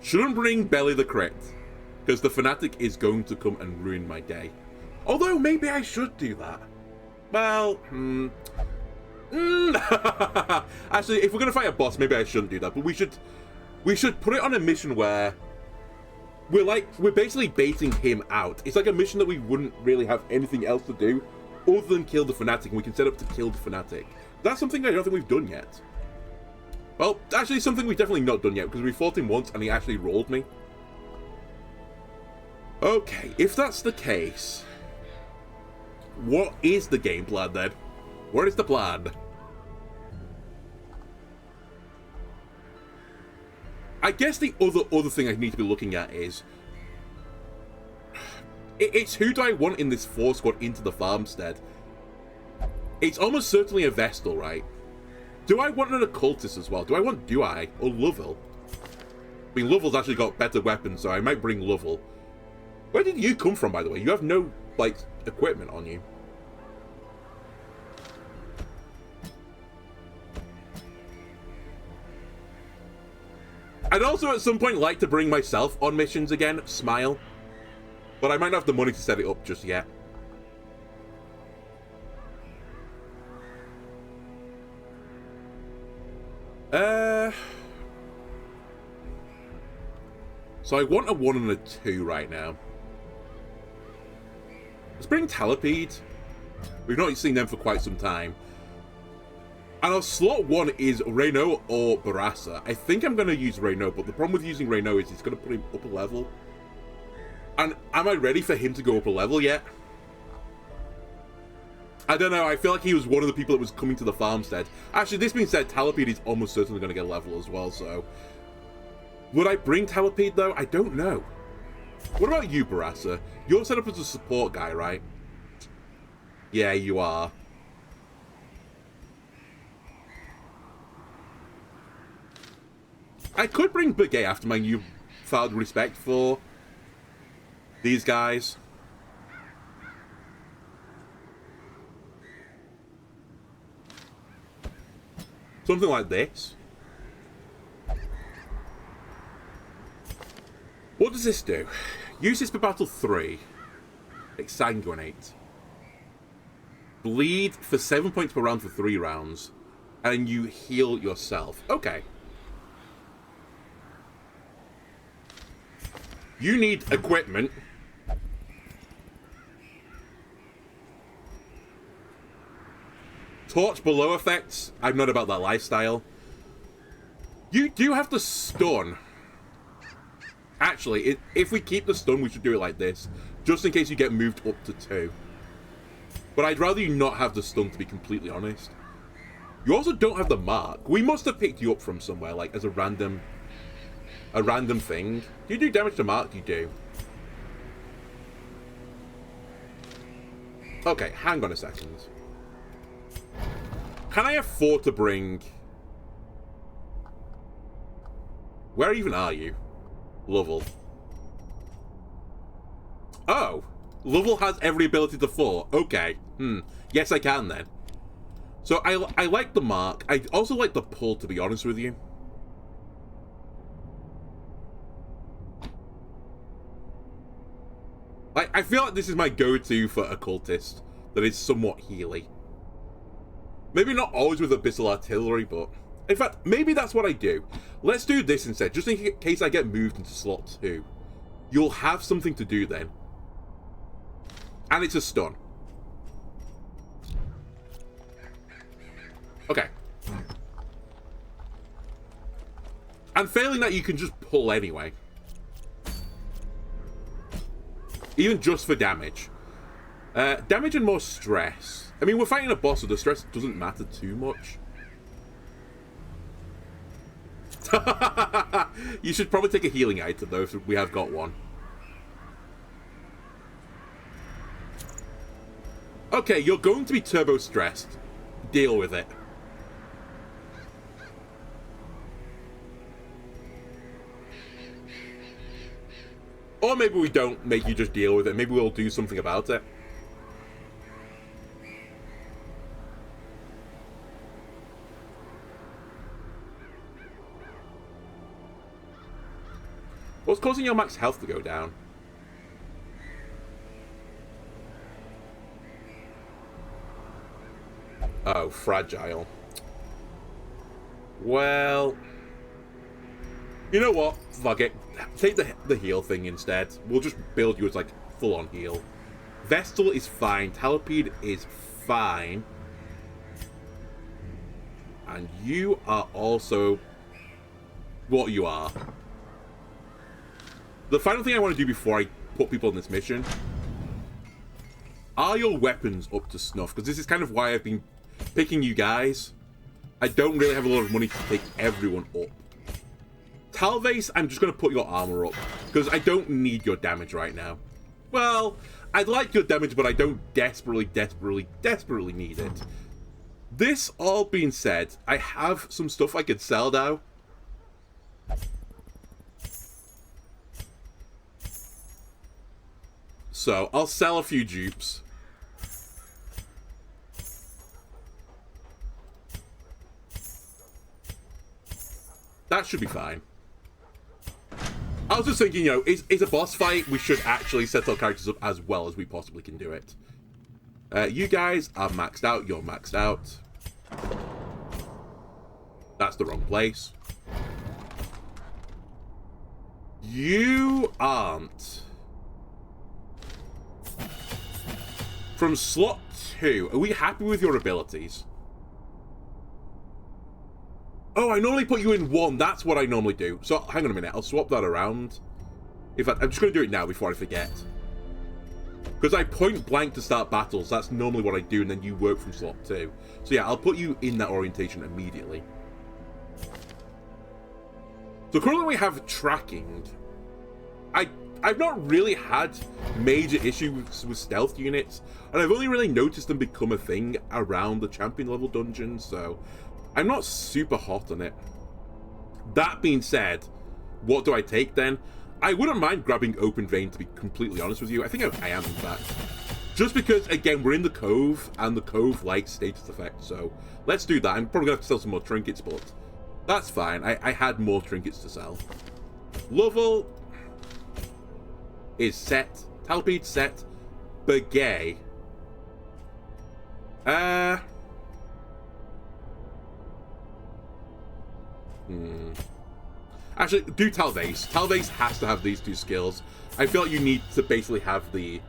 Shouldn't bring Belly the Crit, because the Fanatic is going to come and ruin my day. Although, maybe I should do that. Well, Actually, if we're going to fight a boss, maybe I shouldn't do that. But we should put it on a mission where we're basically baiting him out. It's like a mission that we wouldn't really have anything else to do other than kill the Fanatic, and we can set up to kill the Fanatic. That's something I don't think we've done yet. Well, actually, something we've definitely not done yet, because we fought him once and he actually rolled me. Okay, if that's the case, what is the game plan then? What is the plan? I guess the other thing I need to be looking at is... It's who do I want in this 4 squad into the farmstead? It's almost certainly a Vestal, right? Do I want an occultist as well? Do I want Dui or Lovell? I mean, Lovell's actually got better weapons, so I might bring Lovell. Where did you come from, by the way? You have no, like, equipment on you. I'd also at some point like to bring myself on missions again, Smile. But I might not have the money to set it up just yet. So I want a 1 and a 2 right now. Let's bring Talipede. We've not seen them for quite some time. And our slot 1 is Reyno or Barassa. I think I'm going to use Reyno, but the problem with using Reyno is it's going to put him up a level. And am I ready for him to go up a level yet? I don't know, I feel like he was one of the people that was coming to the farmstead. Actually, this being said, Talipede is almost certainly going to get a level as well, so... Would I bring Talipede, though? I don't know. What about you, Barassa? You're set up as a support guy, right? Yeah, you are. I could bring Begay after my newfound respect for these guys. Something like this. What does this do? Use this for battle 3. Exsanguinate. Bleed for 7 points per round for 3 rounds. And you heal yourself. Okay. You need equipment. Torch below effects. I'm not about that lifestyle. You do have to stun. Actually, if we keep the stun, we should do it like this. Just in case you get moved up to 2. But I'd rather you not have the stun, to be completely honest. You also don't have the mark. We must have picked you up from somewhere, like, as a random thing. Do you do damage to mark? You do. Okay, hang on a second. Can I afford to bring... Where even are you? Lovell. Oh! Lovell has every ability to fall. Okay. Yes, I can then. So I like the mark. I also like the pull, to be honest with you. I feel like this is my go-to for occultist that is somewhat healy. Maybe not always with abyssal artillery, but... In fact, maybe that's what I do. Let's do this instead, just in case I get moved into slot 2. You'll have something to do then. And it's a stun. Okay. And failing that, you can just pull anyway. Even just for damage. Damage and more stress. I mean, we're fighting a boss, so the stress doesn't matter too much. You should probably take a healing item, though, if we have got one. Okay, you're going to be turbo stressed. Deal with it. Or maybe we don't make you just deal with it. Maybe we'll do something about it. What's causing your max health to go down? Oh, fragile. Well... You know what? Fuck it. Take the heal thing instead. We'll just build you as, like, full-on heal. Vestal is fine. Talipede is fine. And you are also... what you are. The final thing I want to do before I put people on this mission... Are your weapons up to snuff? Because this is kind of why I've been picking you guys. I don't really have a lot of money to take everyone up. Talvase, I'm just going to put your armor up, because I don't need your damage right now. Well, I'd like your damage, but I don't desperately need it. This all being said, I have some stuff I could sell now. So, I'll sell a few dupes. That should be fine. I was just thinking, you know, is a boss fight, we should actually set our characters up as well as we possibly can do it. You guys are maxed out, you're maxed out. That's the wrong place. You aren't. From slot 2, are we happy with your abilities? Oh, I normally put you in 1. That's what I normally do. So, hang on a minute. I'll swap that around. In fact, I'm just going to do it now before I forget. Because I point blank to start battles. That's normally what I do, and then you work from slot 2. So yeah, I'll put you in that orientation immediately. So currently we have tracking. I've not really had major issues with stealth units, and I've only really noticed them become a thing around the champion level dungeons, so I'm not super hot on it. That being said, what do I take then? I wouldn't mind grabbing Open Vein, to be completely honest with you. I think I am, in fact. Just because, again, we're in the Cove, and the Cove likes status effects, so let's do that. I'm probably going to have to sell some more trinkets, but that's fine. I had more trinkets to sell. Lovell is set. Talpede set. Begay. Actually, do Talvase. Talvase has to have these 2 skills. I feel like you need to basically have the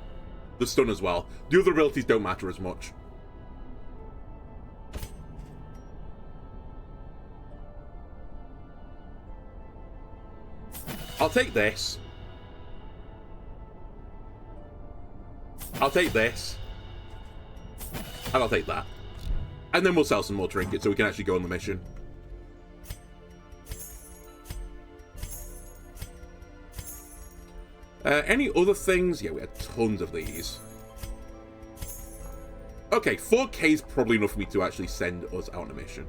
stun as well. The other abilities don't matter as much. I'll take this. I'll take this. And I'll take that. And then we'll sell some more trinkets so we can actually go on the mission. Any other things? Yeah, we had tons of these. Okay, 4K is probably enough for me to actually send us out on a mission.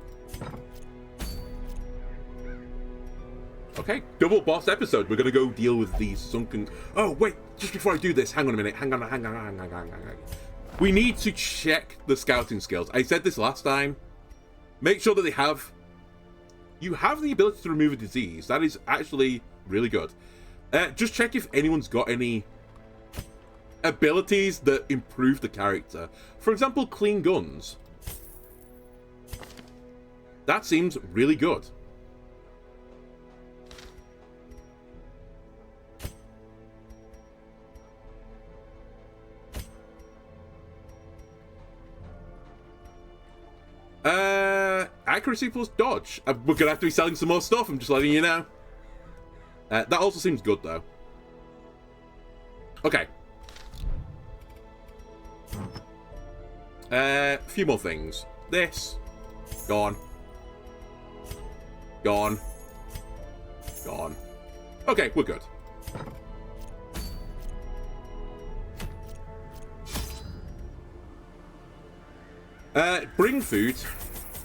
Okay, double boss episode. We're going to go deal with these sunken... Oh, wait, just before I do this, hang on a minute. Hang on. We need to check the scouting skills. I said this last time. Make sure that they have... You have the ability to remove a disease. That is actually really good. Just check if anyone's got any abilities that improve the character. For example, clean guns. That seems really good. Accuracy plus dodge. We're gonna have to be selling some more stuff, I'm just letting you know. That also seems good, though. Okay. A few more things. This. Gone. Gone. Gone. Okay, we're good. Bring food.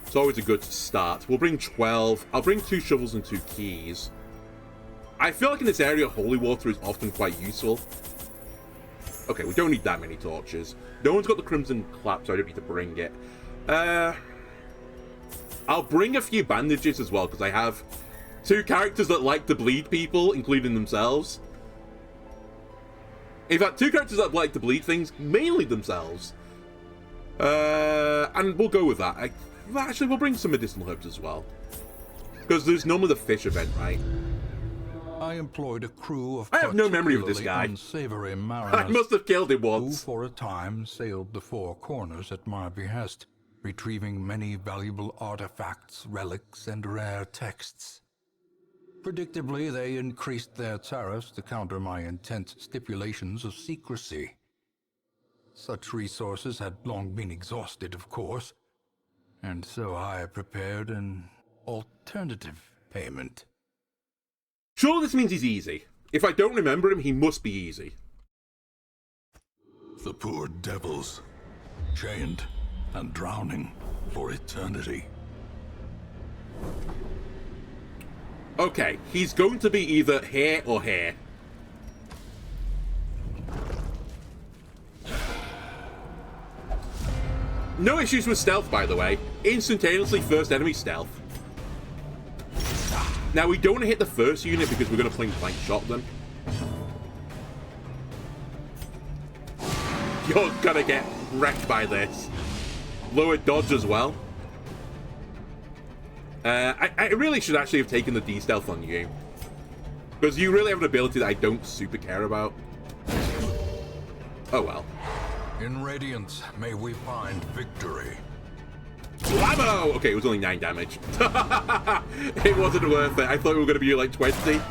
It's always a good start. We'll bring 12. I'll bring 2 shovels and 2 keys. I feel like in this area, holy water is often quite useful. Okay, we don't need that many torches. No one's got the crimson clap, so I don't need to bring it. I'll bring a few bandages as well, because I have 2 characters that like to bleed people, including themselves. In fact, 2 characters that like to bleed things, mainly themselves. And we'll go with that. Actually, we'll bring some medicinal herbs as well. Because there's normally the fish event, right? I employed a crew of I have no memory of this guy. Unsavory mariners. I must have killed him once. Who for a time sailed the 4 corners at my behest, retrieving many valuable artifacts, relics, and rare texts. Predictably, they increased their tariffs to counter my intense stipulations of secrecy. Such resources had long been exhausted, of course, and so I prepared an alternative payment. Surely this means he's easy. If I don't remember him, he must be easy. The poor devils, chained and drowning for eternity. Okay, he's going to be either here or here. No issues with stealth, by the way. Instantaneously first enemy stealth. Now, we don't want to hit the first unit because we're going to blank shot them. You're going to get wrecked by this. Lower dodge as well. I really should actually have taken the D-stealth on you. Because you really have an ability that I don't super care about. Oh well. In Radiance, may we find victory. Blammo! Okay, it was only 9 damage. It wasn't worth it. I thought we were going to be like 20.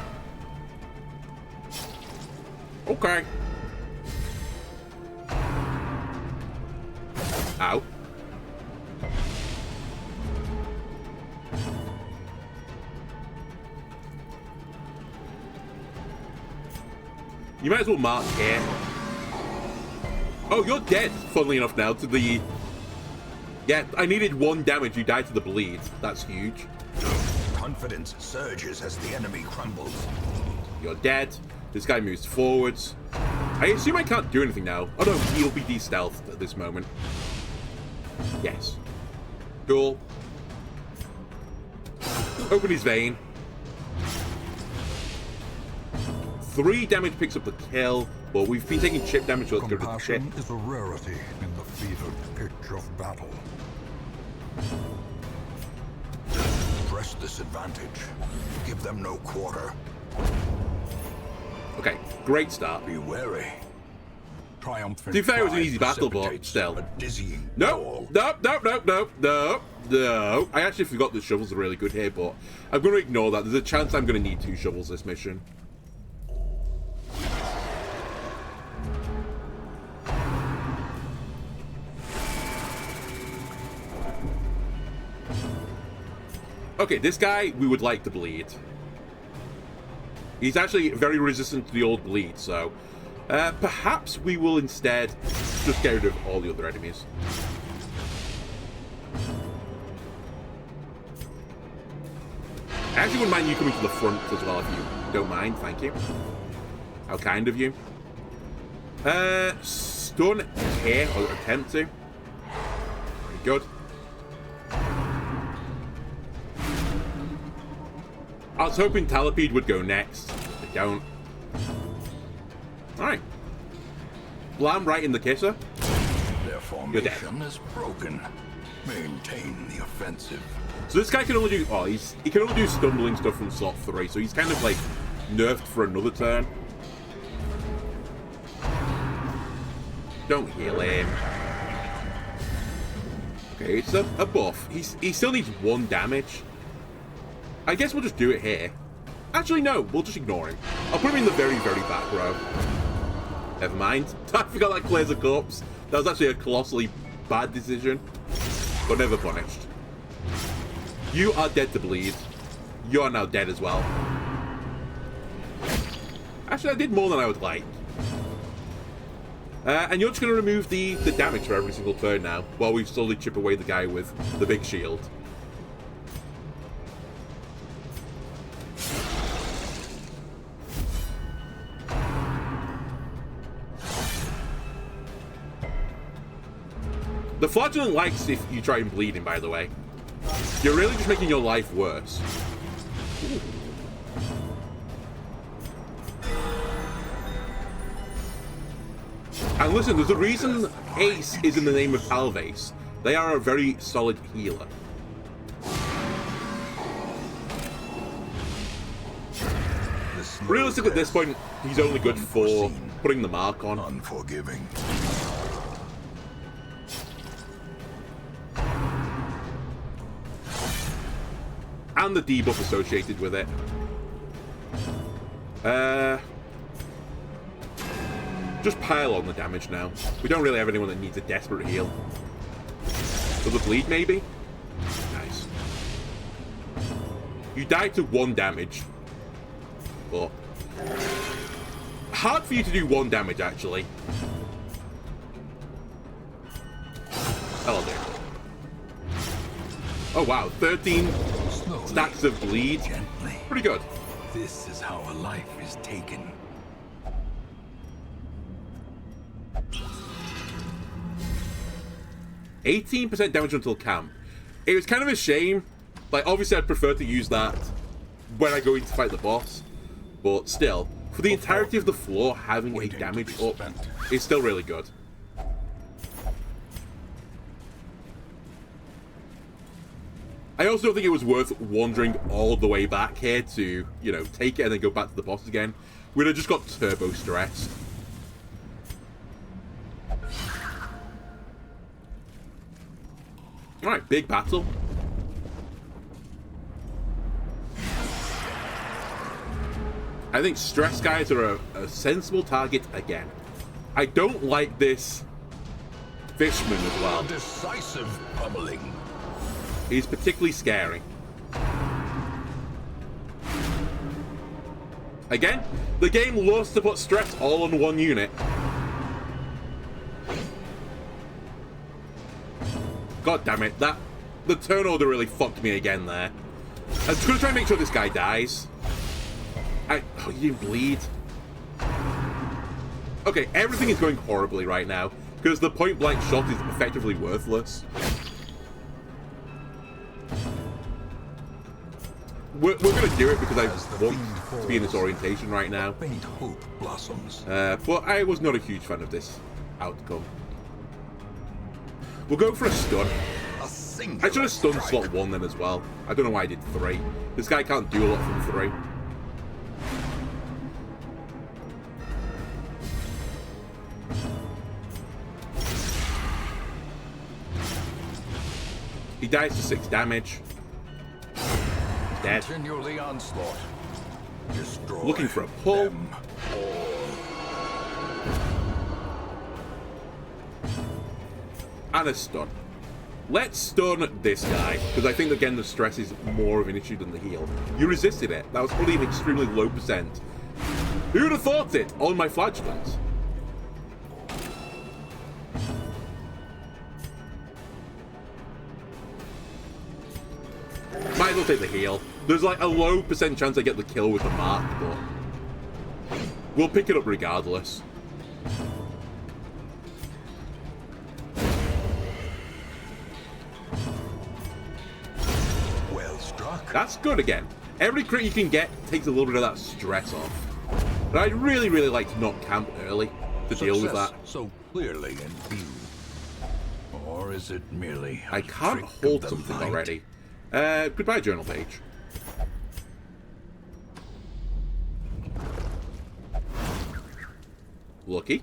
Okay. Ow. You might as well mark here. Oh, you're dead, funnily enough now, to the... Yeah, I needed 1 damage. You died to the bleed. That's huge. Confidence surges as the enemy crumbles. You're dead. This guy moves forwards. I assume I can't do anything now. Oh no, he'll be de-stealthed at this moment. Yes. Cool. Open his vein. 3 damage picks up the kill, but we've been taking chip damage, so let's go to the chip. Compassion is a rarity in the fevered pitch of battle. Press this advantage. Give them no quarter. Okay, great start. Be wary. Triumphant. To be fair, it was an easy battle, but still. No. I actually forgot the shovels are really good here, but I'm going to ignore that. There's a chance I'm going to need 2 shovels this mission. Okay, this guy we would like to bleed. He's actually very resistant to the old bleed, so perhaps we will instead just get rid of all the other enemies. I actually wouldn't mind you coming to the front as well if you don't mind, thank you. How kind of you. Stun here, or attempt to. Very good. I was hoping Talipede would go next. They don't. Alright. Blam right in the kisser. Their formation is broken. Maintain the offensive. So this guy can only do... Oh, he can only do stumbling stuff from slot 3, so he's kind of like nerfed for another turn. Don't heal him. Okay, it's a buff. He still needs 1 damage. I guess we'll just do it here. Actually, no. We'll just ignore him. I'll put him in the very, very back row. Never mind. I forgot that clears a corpse. That was actually a colossally bad decision. But never punished. You are dead to bleed. You are now dead as well. Actually, I did more than I would like. And you're just going to remove the damage for every single turn now, while we slowly chip away the guy with the big shield. The Flagellant likes if you try and bleed him, by the way. You're really just making your life worse. Ooh. And listen, there's a reason Ace is in the name of Alvace. They are a very solid healer. Realistically, at this point, he's only good for putting the mark on. Unforgiving. And the debuff associated with it. Just pile on the damage now. We don't really have anyone that needs a desperate heal. For the bleed, maybe? Nice. You died to 1 damage. but hard for you to do 1 damage, actually. That'll do. Oh, wow. 13 Slowly, stacks of bleed. gently. Pretty good. This is how a life is taken. 18% damage until camp. It was kind of a shame. Like, obviously, I'd prefer to use that when I go in to fight the boss. But still, for the entirety of the floor, having a damage up is still really good. I also don't think it was worth wandering all the way back here to, you know, take it and then go back to the boss again. We'd have just got turbo stressed. Alright, big battle. I think stress guys are a sensible target again. I don't like this Fishman as well. A decisive pummeling. He's particularly scary. Again, the game loves to put stress all on one unit. God damn it, the turn order really fucked me again there. I was gonna try and make sure this guy dies. Oh, you didn't bleed. Okay, everything is going horribly right now, because the point blank shot is effectively worthless. We're gonna do it because I want to be in this orientation right now. Faint hope blossoms. But I was not a huge fan of this outcome. We'll go for a stun. I should have stunned slot 1 then as well. I don't know why I did 3. This guy can't do a lot from 3. He dies to 6 damage. Dead. Continue the onslaught. Destroy Looking for a pull. them all. And a stun. Let's stun this guy, because I think, again, the stress is more of an issue than the heal. You resisted it. That was probably an extremely low percent. Who would have thought it? On my flagellants. Might as well take the heal. There's like a low percent chance I get the kill with the mark, but we'll pick it up regardless. Well struck. That's good again. Every crit you can get takes a little bit of that stress off. But I'd really, really like to not camp early to deal with that. So clearly in view. Or is it merely a I can't trick of hold the something light? already. Goodbye, journal page. Lucky.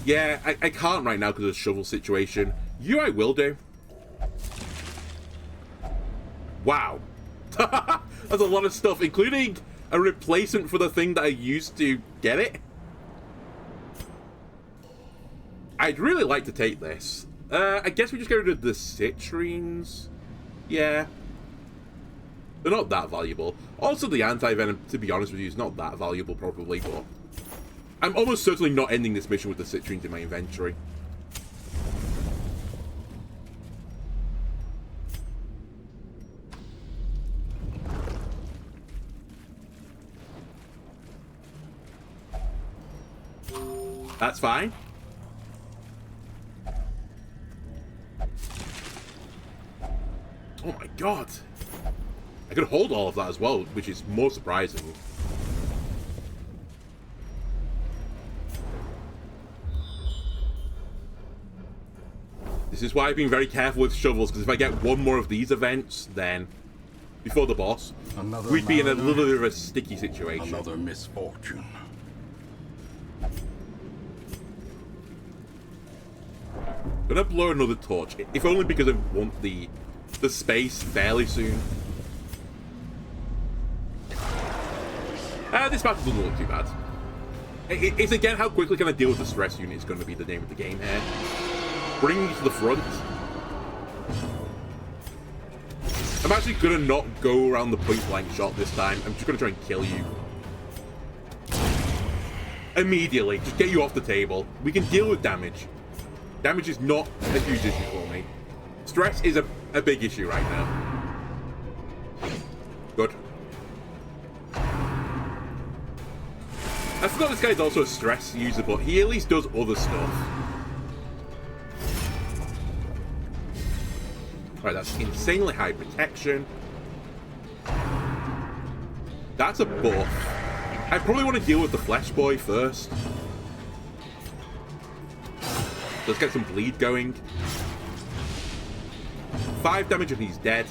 Yeah, I can't right now because of the shovel situation. You I will do. Wow. That's a lot of stuff, including a replacement for the thing that I used to get it. I'd really like to take this. I guess we just get rid of the citrines. Yeah. They're not that valuable. Also, the anti-venom, to be honest with you, is not that valuable, probably, but I'm almost certainly not ending this mission with the citrines in my inventory. That's fine. Oh my god. I could hold all of that as well, which is more surprising. This is why I've been very careful with shovels, because if I get one more of these events, then before the boss, we'd be in a little bit of a sticky situation. Another misfortune. Gonna blow another torch, if only because I want the space fairly soon. This battle doesn't look too bad. It's again how quickly can I deal with the stress unit is going to be the name of the game here. Bring me to the front. actually gonna not go around the point blank shot this time. I'm just gonna try and kill you. Immediately. Just get you off the table. We can deal with damage. Damage is not a huge issue for me. Stress is a big issue right now. Good. I forgot this guy's also a stress user, but he at least does other stuff. Right, that's insanely high protection. That's a buff. I probably want to deal with the Flesh Boy first. Let's get some bleed going. 5 damage and he's dead.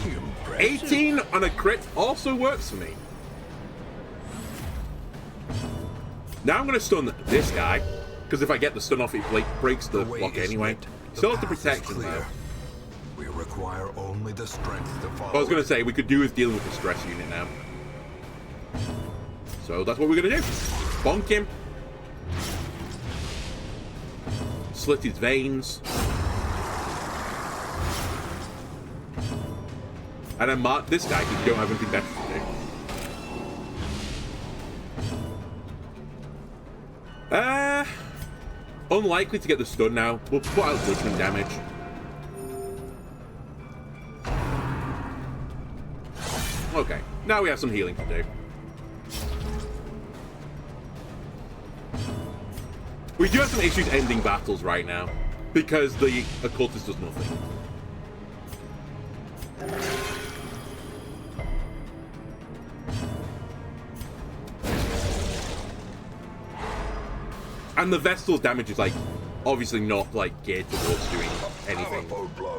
Impressive. 18 on a crit also works for me. Now I'm going to stun this guy, because if I get the stun off, it breaks the block anyway. Still has the protection though. We require only the strength to follow. I was going to say, we could do with dealing with the stress unit now. So that's what we're going to do. Bonk him. Slit his veins. And then mark this guy because you don't have anything better to do. Unlikely to get the stun now. We'll put out bludgeoning damage. Okay, now we have some healing to do. We do have some issues ending battles right now, because the occultist does nothing. And the Vestal's damage is, like, obviously not, like, geared towards doing anything.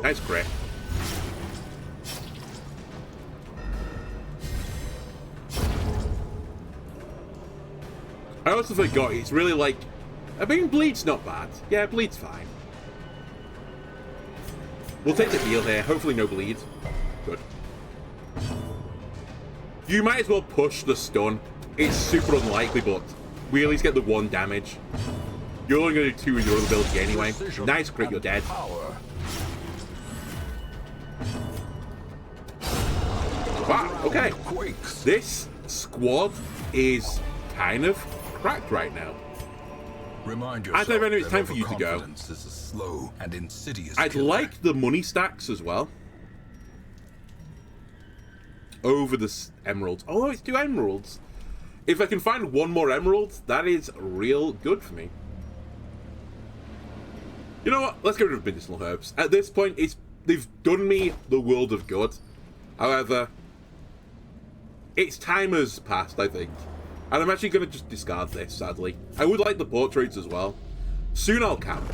Nice crit. I also forgot, it's really, like... I mean, bleed's not bad. Yeah, bleed's fine. We'll take the heal here. Hopefully no bleed. Good. You might as well push the stun. It's super unlikely, but we at least get the 1 damage. You're only going to do 2 with your other ability anyway. Nice crit, you're dead. Wow, okay. This squad is kind of cracked right now. Remind yourself I think it's time for you to go. Is a slow and insidious I'd killer. like the money stacks as well. Over the emeralds. Oh, it's 2 emeralds. If I can find 1 more emerald, that is real good for me. You know what? Let's get rid of medicinal herbs. At this point, they've done me the world of good. However, its time has passed, I think. And I'm actually going to just discard this, sadly. I would like the portraits as well. Soon I'll camp.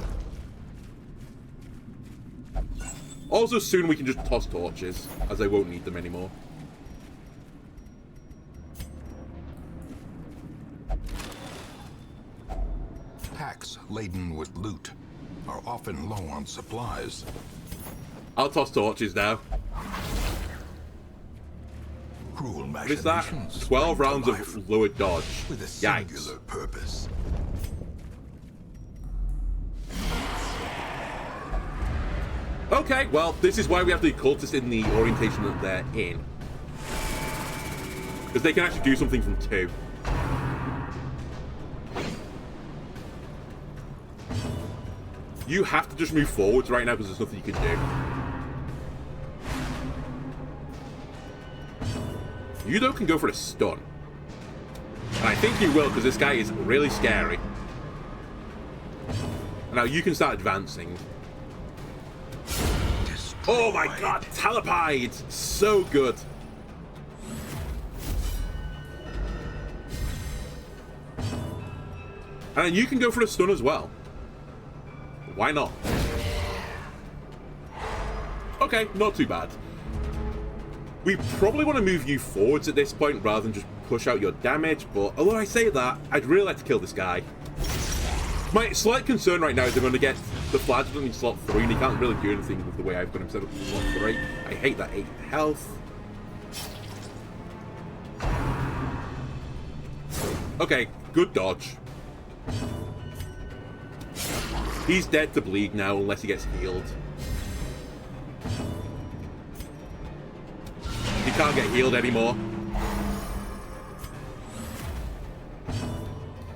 Also, soon we can just toss torches, as I won't need them anymore. Packs laden with loot are often low on supplies. I'll toss torches now. Cruel What is that? machinations 12 bring to rounds life of lowered dodge. with a Yikes. singular purpose. Okay, well, this is why we have the occultist in the orientation that they're in. Because they can actually do something from 2. You have to just move forwards right now because there's nothing you can do. You, though, can go for a stun. And I think you will, because this guy is really scary. Now you can start advancing. Oh my god, Talipide! So good. And then you can go for a stun as well. Why not? Okay, not too bad. We probably want to move you forwards at this point rather than just push out your damage, but although I say that, I'd really like to kill this guy. My slight concern right now is they're going to get the Flagellant in slot 3 and he can't really do anything with the way I've got him set up in slot 3. I hate that 8 health. Okay, good dodge. He's dead to bleed now unless he gets healed. He can't get healed anymore.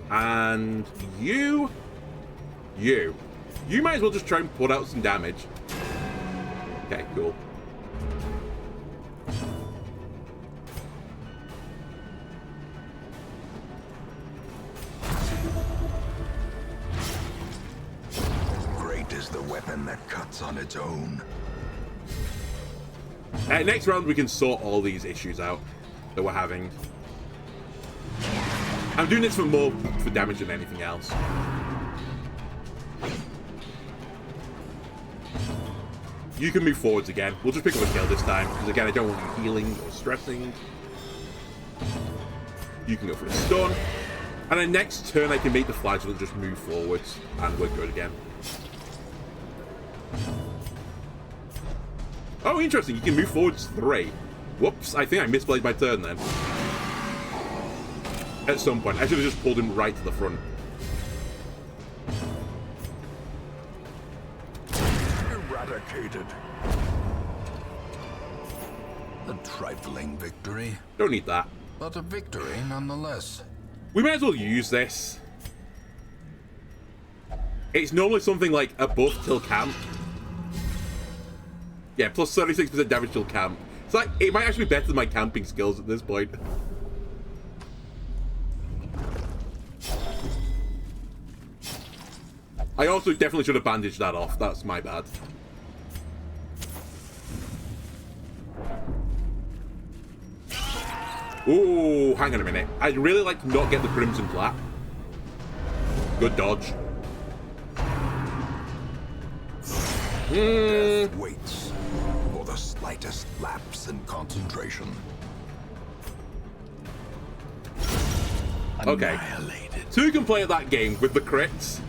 And you might as well just try and put out some damage. Okay, cool. Great is the weapon that cuts on its own. Next round, we can sort all these issues out that we're having. I'm doing this for damage than anything else. You can move forwards again. We'll just pick up a kill this time, because again, I don't want you healing or stressing. You can go for a stun. And then next turn, I can make the flagellant just move forwards, and we're good again. Oh, interesting. You can move forwards 3. Whoops, I think I misplayed my turn then. At some point. I should have just pulled him right to the front. Eradicated. A trifling victory, Don't need that. but a victory nonetheless. We might as well use this. It's normally something like a buff till camp. Yeah, plus 36% damage till camp. It's like, it might actually be better than my camping skills at this point. I also definitely should have bandaged that off. That's my bad. Ooh, hang on a minute. I'd really like to not get the Crimson Flap. Good dodge. Death waits for the slightest lapse in concentration. Okay. Annihilated. 2 can play at that game with the crits.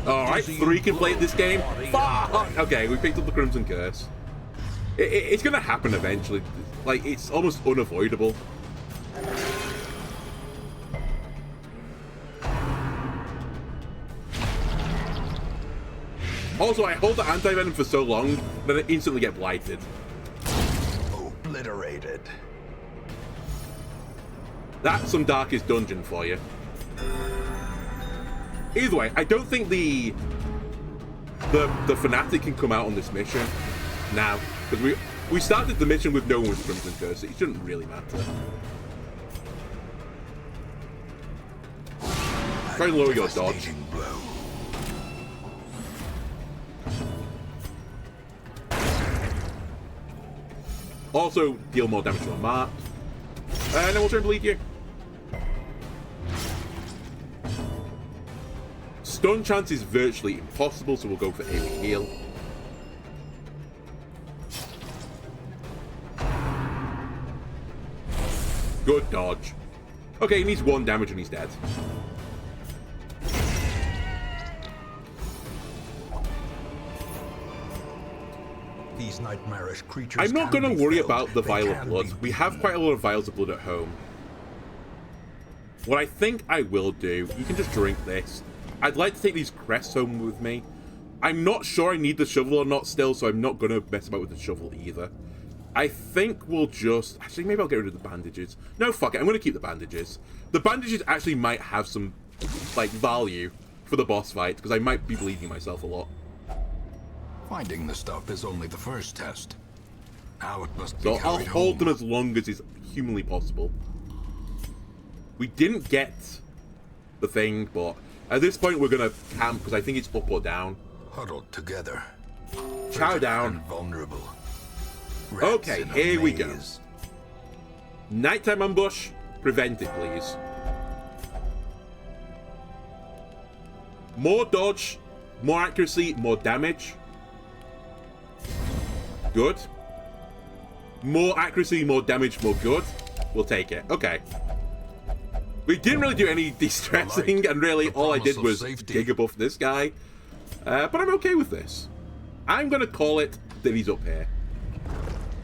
Alright, 3 can play at this game. Fuck! Okay, we picked up the Crimson Curse. It's gonna happen eventually. Like, it's almost unavoidable. Also, I hold the anti-venom for so long that I instantly get blighted. Obliterated. That's some Darkest Dungeon for you. Either way, I don't think the Fanatic can come out on this mission now. Because we started the mission with no one with Crimson Curse, so it shouldn't really matter. Try and lower your dodge. Blow. Also, deal more damage to a mark. And then we'll try and bleed you. Stun chance is virtually impossible, so we'll go for AoE heal. Good dodge. Okay, he needs 1 damage and he's dead. These nightmarish creatures. I'm not can going to be worry felt. about the They vial of can blood. be We have beaten. quite a lot of vials of blood at home. What I think I will do, you can just drink this. I'd like to take these crests home with me. I'm not sure I need the shovel or not still, so I'm not going to mess about with the shovel either. I think we'll just... Actually, maybe I'll get rid of the bandages. No, fuck it. I'm going to keep the bandages. The bandages actually might have some, like, value for the boss fight, because I might be bleeding myself a lot. Finding the stuff is only the first test. Now it must be So I'll carried hold them home. as long as is humanly possible. We didn't get the thing, but at this point we're going to camp, because I think it's up or down. Huddled together. Chow down. Vulnerable. Okay, here we go. Nighttime ambush. Prevent it, please. More dodge, more accuracy, more damage. Good. More accuracy, more damage, more good. We'll take it. Okay. We didn't really do any de-stressing, and really all I did was dig above this guy. But I'm okay with this. I'm going to call it that he's up here.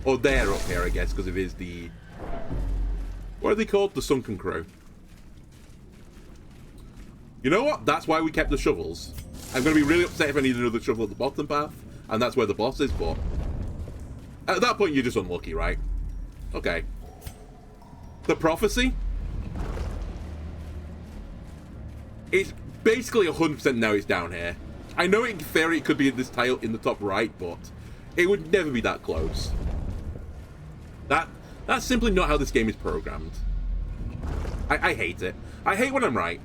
Or they're up here, I guess, because it is the What are they called? The Sunken Crow. You know what? That's why we kept the shovels. I'm going to be really upset if I need another shovel at the bottom path, and that's where the boss is, but... At that point, you're just unlucky, right? Okay. The Prophecy? It's basically 100% now it's down here. I know in theory it could be in this tile in the top right, but it would never be that close. That's simply not how this game is programmed. I hate it. I hate when I'm right.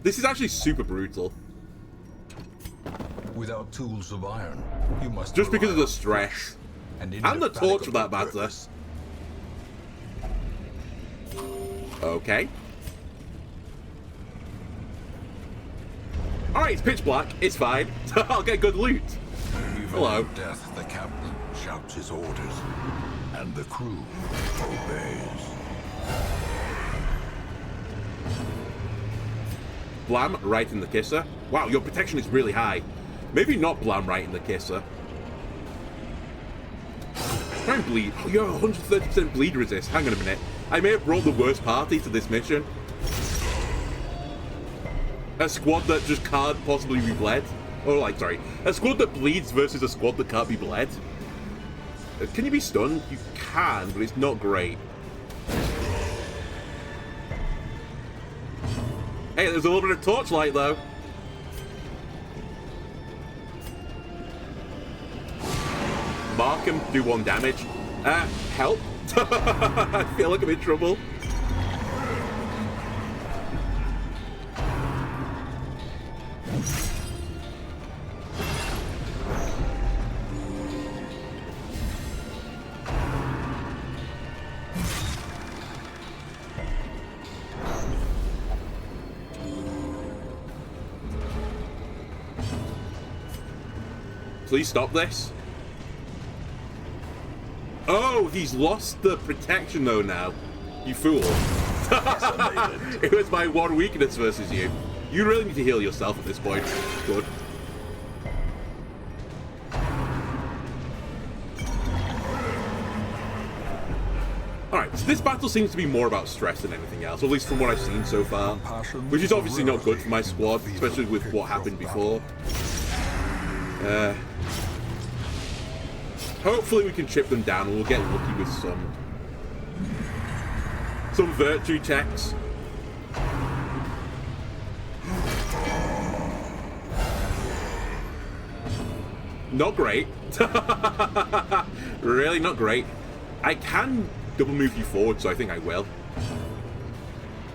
This is actually super brutal. Without tools of iron, you must just because of the rely on stress. and the torch for that matter. purpose. Okay. Alright, it's pitch black. It's fine. I'll get good loot. Even Hello. in death, the captain shouts his orders, and the crew obeys. Blam right in the kisser. Wow, your protection is really high. Maybe not Blam right in the kisser. Try and bleed. Oh, you have 130% bleed resist. Hang on a minute. I may have brought the worst party to this mission. A squad that just can't possibly be bled. Oh, like, sorry. A squad that bleeds versus a squad that can't be bled. Can you be stunned? You can, but it's not great. Hey, there's a little bit of torchlight, though. Mark him, do 1 damage. Help. I feel like I'm in trouble. Please stop this. Oh, he's lost the protection though now. You fool. It was my one weakness versus you. You really need to heal yourself at this point. Good. Alright, so this battle seems to be more about stress than anything else, at least from what I've seen so far. Which is obviously not good for my squad, especially with what happened before. Hopefully we can chip them down and we'll get lucky with some virtue checks. Not great. Really not great. I can double move you forward, so I think I will.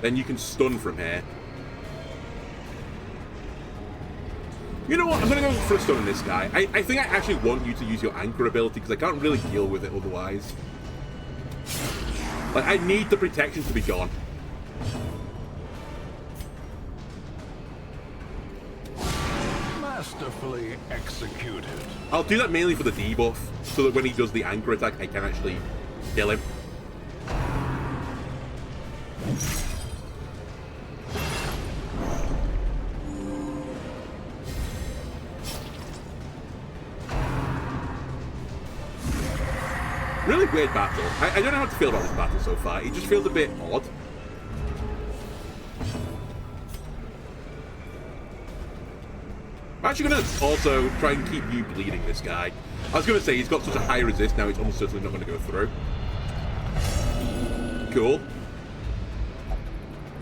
Then you can stun from here. You know what? I'm going to go for a stun on this guy. I think I actually want you to use your anchor ability because I can't really deal with it otherwise. Like, I need the protection to be gone. Masterfully executed. I'll do that mainly for the debuff, so that when he does the anchor attack, I can actually kill him. Really weird battle. I don't know how to feel about this battle so far. It just feels a bit odd. I'm actually going to also try and keep you bleeding this guy. I was going to say, he's got such a high resist now, it's almost certainly not going to go through. Cool.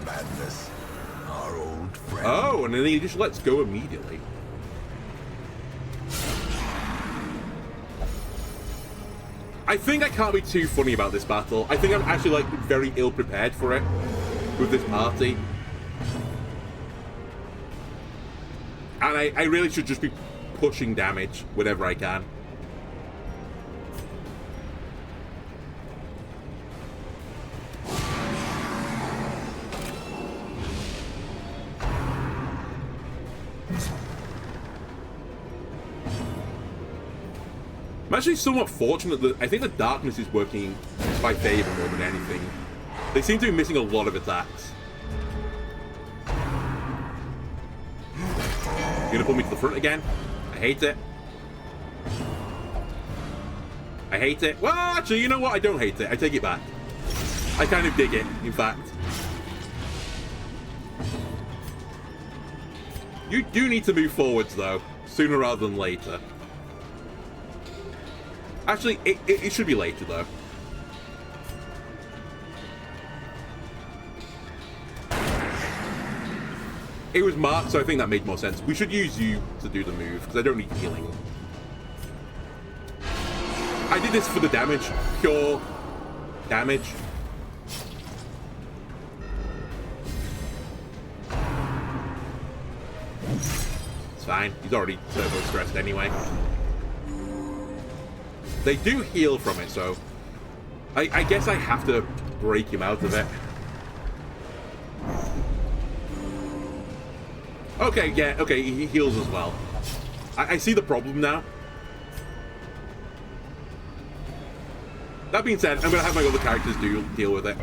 Madness, our old friend. Oh, and then he just lets go immediately. I think I can't be too funny about this battle. I think I'm actually, like, very ill prepared for it with this party. And I really should just be pushing damage whenever I can. I'm actually somewhat fortunate that I think the darkness is working by favor more than anything. They seem to be missing a lot of attacks. You're gonna put me to the front again? I hate it. I hate it. Well, actually, you know what? I don't hate it. I take it back. I kind of dig it, in fact. You do need to move forwards, though, sooner rather than later. Actually, it should be later, though. It was marked, so I think that made more sense. We should use you to do the move, because I don't need healing. I did this for the damage. Pure damage. It's fine. He's already turbo stressed anyway. They do heal from it, so I guess I have to break him out of it. Okay, yeah, okay, he heals as well. I see the problem now. That being said, I'm going to have my other characters deal with it.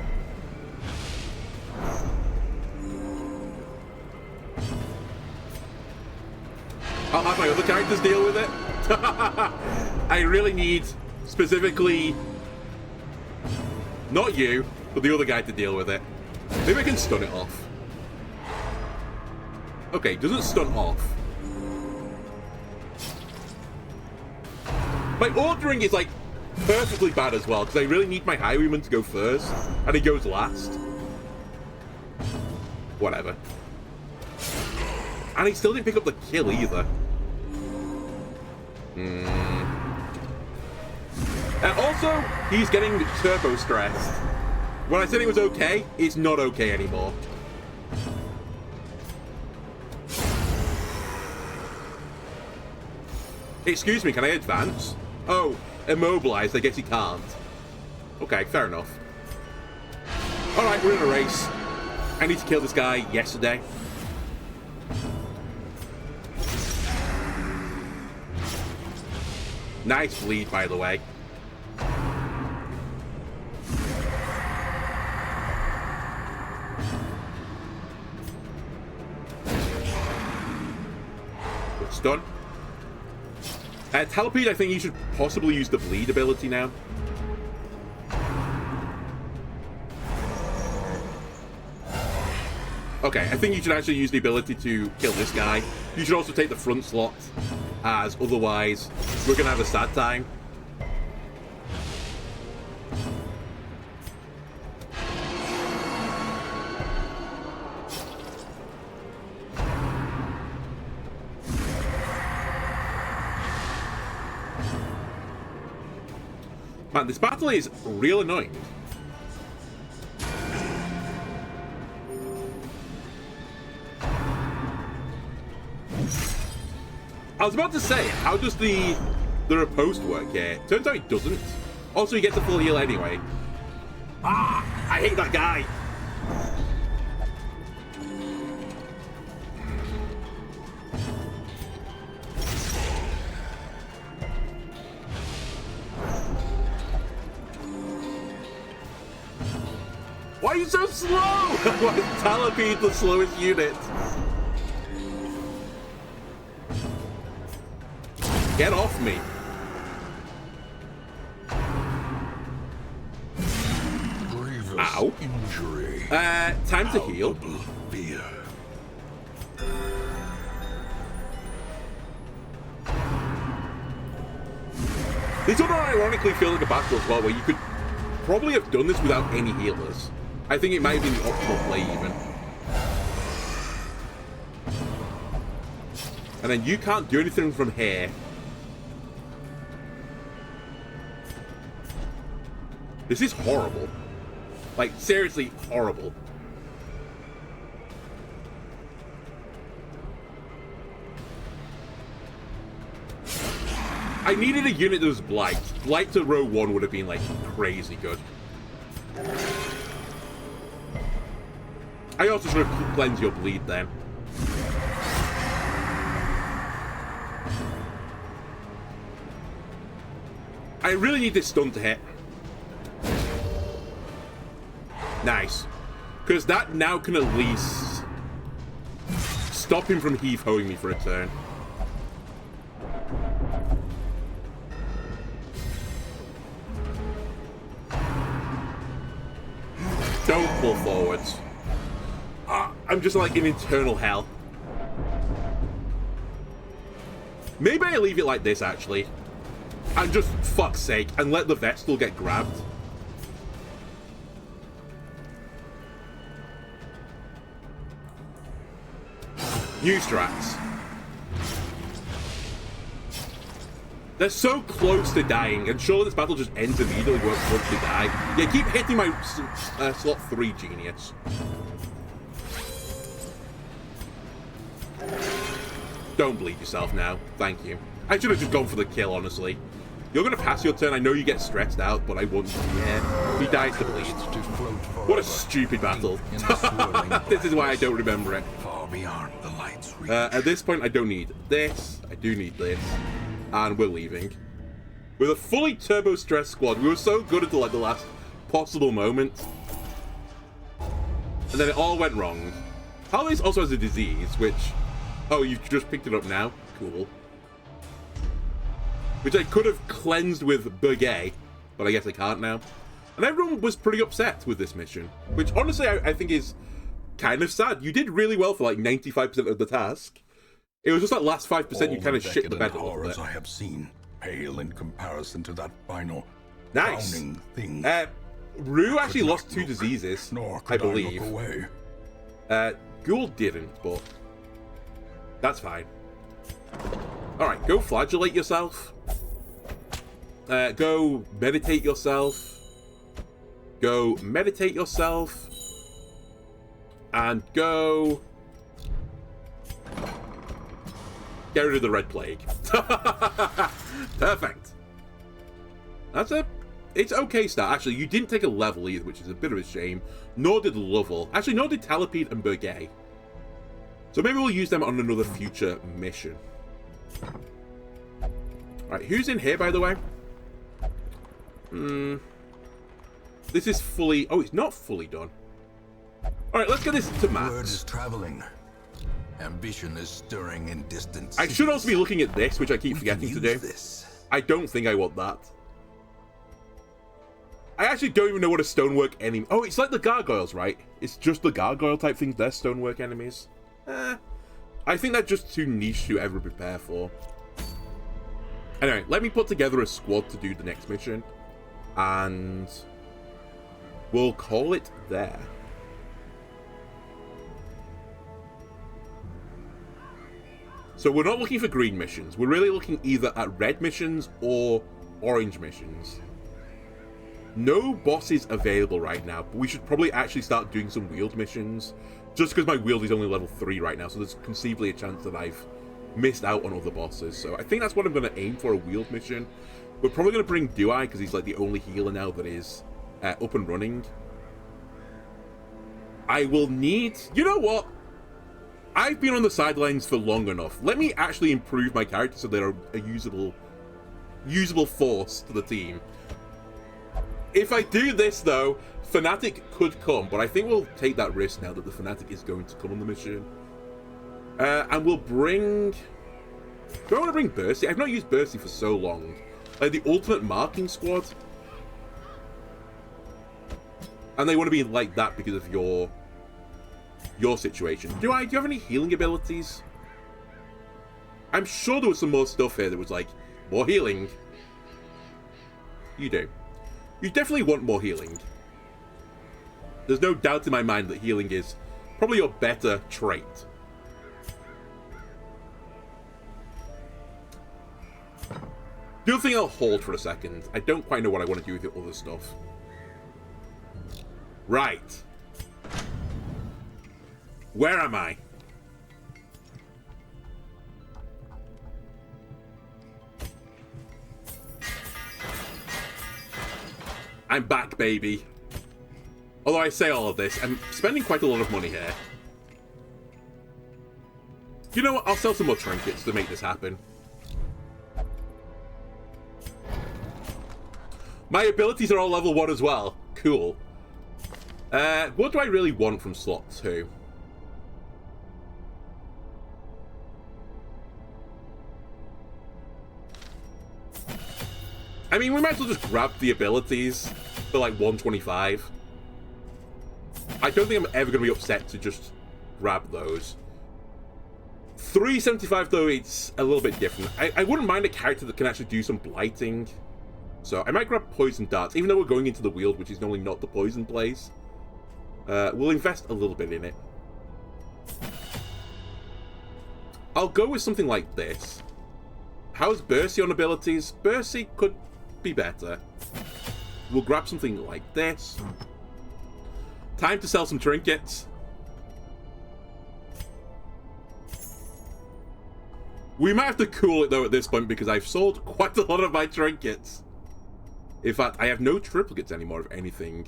I'll have my other characters deal with it. I really need, specifically, not you, but the other guy to deal with it. Maybe I can stun it off. Okay, doesn't stun off. My ordering is, like, perfectly bad as well, because I really need my highwayman to go first, and he goes last. Whatever. And he still didn't pick up the kill either. And also, he's getting turbo stressed. When I said it was okay, it's not okay anymore. Excuse me, can I advance? Oh, immobilized, I guess he can't. Okay, fair enough. Alright, we're in a race. I need to kill this guy yesterday. Nice bleed, by the way. Good stun. Telepede, I think you should possibly use the bleed ability now. Okay, I think you should actually use the ability to kill this guy. You should also take the front slot, as otherwise we're gonna have a sad time. Man, this battle is real annoying. I was about to say, how does the riposte work here? Turns out it doesn't. Also, he gets a full heal anyway. Ah! I hate that guy! Why are you so slow? Why is Telepede the slowest unit? Get off me. Grievous Ow. injury. Time to heal. Fear. This would ironically feel like a battle as well, where you could probably have done this without any healers. I think it might have been the optimal play even. And then you can't do anything from here. This is horrible. Like, seriously horrible. I needed a unit that was Blight. Blight to row 1 would have been, like, crazy good. I also should have cleansed your bleed then. I really need this stun to hit. Nice. Because that now can at least stop him from heave-hoing me for a turn. Don't pull forwards. I'm just like in internal hell. Maybe I leave it like this, actually. And just, fuck's sake, and let the Vestal get grabbed. New strats. They're so close to dying, and surely this battle just ends immediately once they die. Yeah, keep hitting my slot 3, genius. Don't bleed yourself now. Thank you. I should have just gone for the kill, honestly. You're going to pass your turn. I know you get stressed out, but I wouldn't. Yeah, he dies to bleed. What a stupid battle. This is why I don't remember it. Far beyond the light's reach. At this point, I don't need this. I do need this. And we're leaving. With a fully turbo stress squad, we were so good until like the last possible moment. And then it all went wrong. Holidays also has a disease, which... Oh, you just picked it up now? Cool. Which I could have cleansed with Burgay, but I guess I can't now. And everyone was pretty upset with this mission, which honestly I think is kind of sad. You did really well for like 95% of the task. It was just that last 5% you kind of shit the bed a little bit. I have seen pale in comparison to that final nice thing. Rue actually lost 2 diseases, I believe. Ghoul didn't, but that's fine. Alright, go flagellate yourself. Go meditate yourself. Go meditate yourself. And go... Get rid of the Red Plague. Perfect. That's a... It's okay start. Actually, you didn't take a level either, which is a bit of a shame. Nor did Lovell. Actually, nor did Talipede and Burgay. So maybe we'll use them on another future mission. Alright, who's in here, by the way? This is fully... Oh, it's not fully done. Alright, let's get this to maps. Word is traveling. Ambition is stirring in distant I should also be looking at this, which I keep forgetting to do. I don't think I want that. I actually don't even know what a stonework enemy... Oh, it's like the gargoyles, right? It's just the gargoyle type things. They're stonework enemies. I think that's just too niche to ever prepare for. Anyway, let me put together a squad to do the next mission. And we'll call it there. So we're not looking for green missions. We're really looking either at red missions or orange missions. No bosses available right now, but we should probably actually start doing some wheeled missions. Just because my wield is only level 3 right now, so there's conceivably a chance that I've missed out on other bosses. So I think that's what I'm going to aim for, a wheeled mission. We're probably going to bring Duai, because he's like the only healer now that is up and running. I will need... You know what? I've been on the sidelines for long enough. Let me actually improve my character so they're a usable force to the team. If I do this, though, Fnatic could come, but I think we'll take that risk now that the Fnatic is going to come on the mission. And we'll bring... Do I want to bring Bursty? I've not used Bursty for so long. Like the ultimate marking squad. And they want to be like that because of your situation. Do you have any healing abilities? I'm sure there was some more stuff here that was like, more healing. You do. You definitely want more healing. There's no doubt in my mind that healing is probably your better trait. The other thing I'll hold for a second. I don't quite know what I want to do with the other stuff. Right. Where am I? I'm back, baby. Although I say all of this, I'm spending quite a lot of money here. You know what? I'll sell some more trinkets to make this happen. My abilities are all level 1 as well. Cool. What do I really want from slot 2? I mean, we might as well just grab the abilities for like 125. I don't think I'm ever going to be upset to just grab those. 375 though, it's a little bit different. I wouldn't mind a character that can actually do some blighting. So I might grab poison darts, even though we're going into the Weald, which is normally not the poison place. We'll invest a little bit in it. I'll go with something like this. How's Bercy on abilities? Bercy could be better. We'll grab something like this. Time to sell some trinkets. We might have to cool it though at this point because I've sold quite a lot of my trinkets. In fact, I have no triplicates anymore of anything.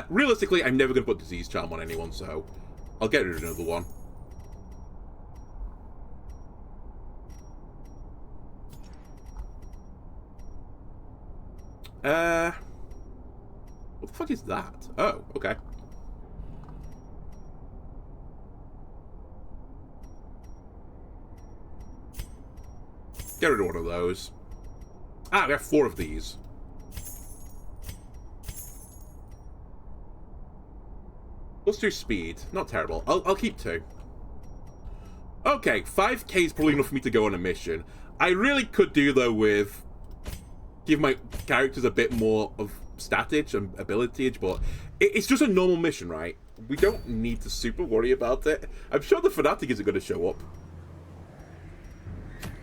Realistically, I'm never going to put Disease Charm on anyone, so I'll get rid of another one. What the fuck is that? Oh, okay. Get rid of one of those. Ah, we have 4 of these. Let's do speed. Not terrible. I'll keep 2. Okay, 5k is probably enough for me to go on a mission. I really could do, though, with... give my characters a bit more of statage and abilityage, but it's just a normal mission, right? We don't need to super worry about it. I'm sure the Fanatic isn't going to show up.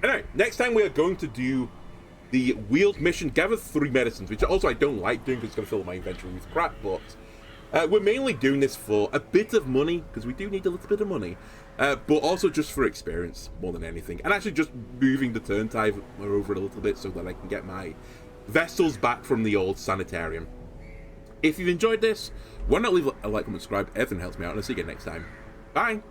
Anyway, next time we are going to do the Weald mission, gather 3 medicines, which also I don't like doing because it's going to fill my inventory with crap, but we're mainly doing this for a bit of money, because we do need a little bit of money, but also just for experience more than anything, and actually just moving the turn tide over a little bit so that I can get my vessels back from the old sanitarium. If you've enjoyed this, why not leave a like, comment, subscribe? Everything helps me out, and I'll see you again next time. Bye!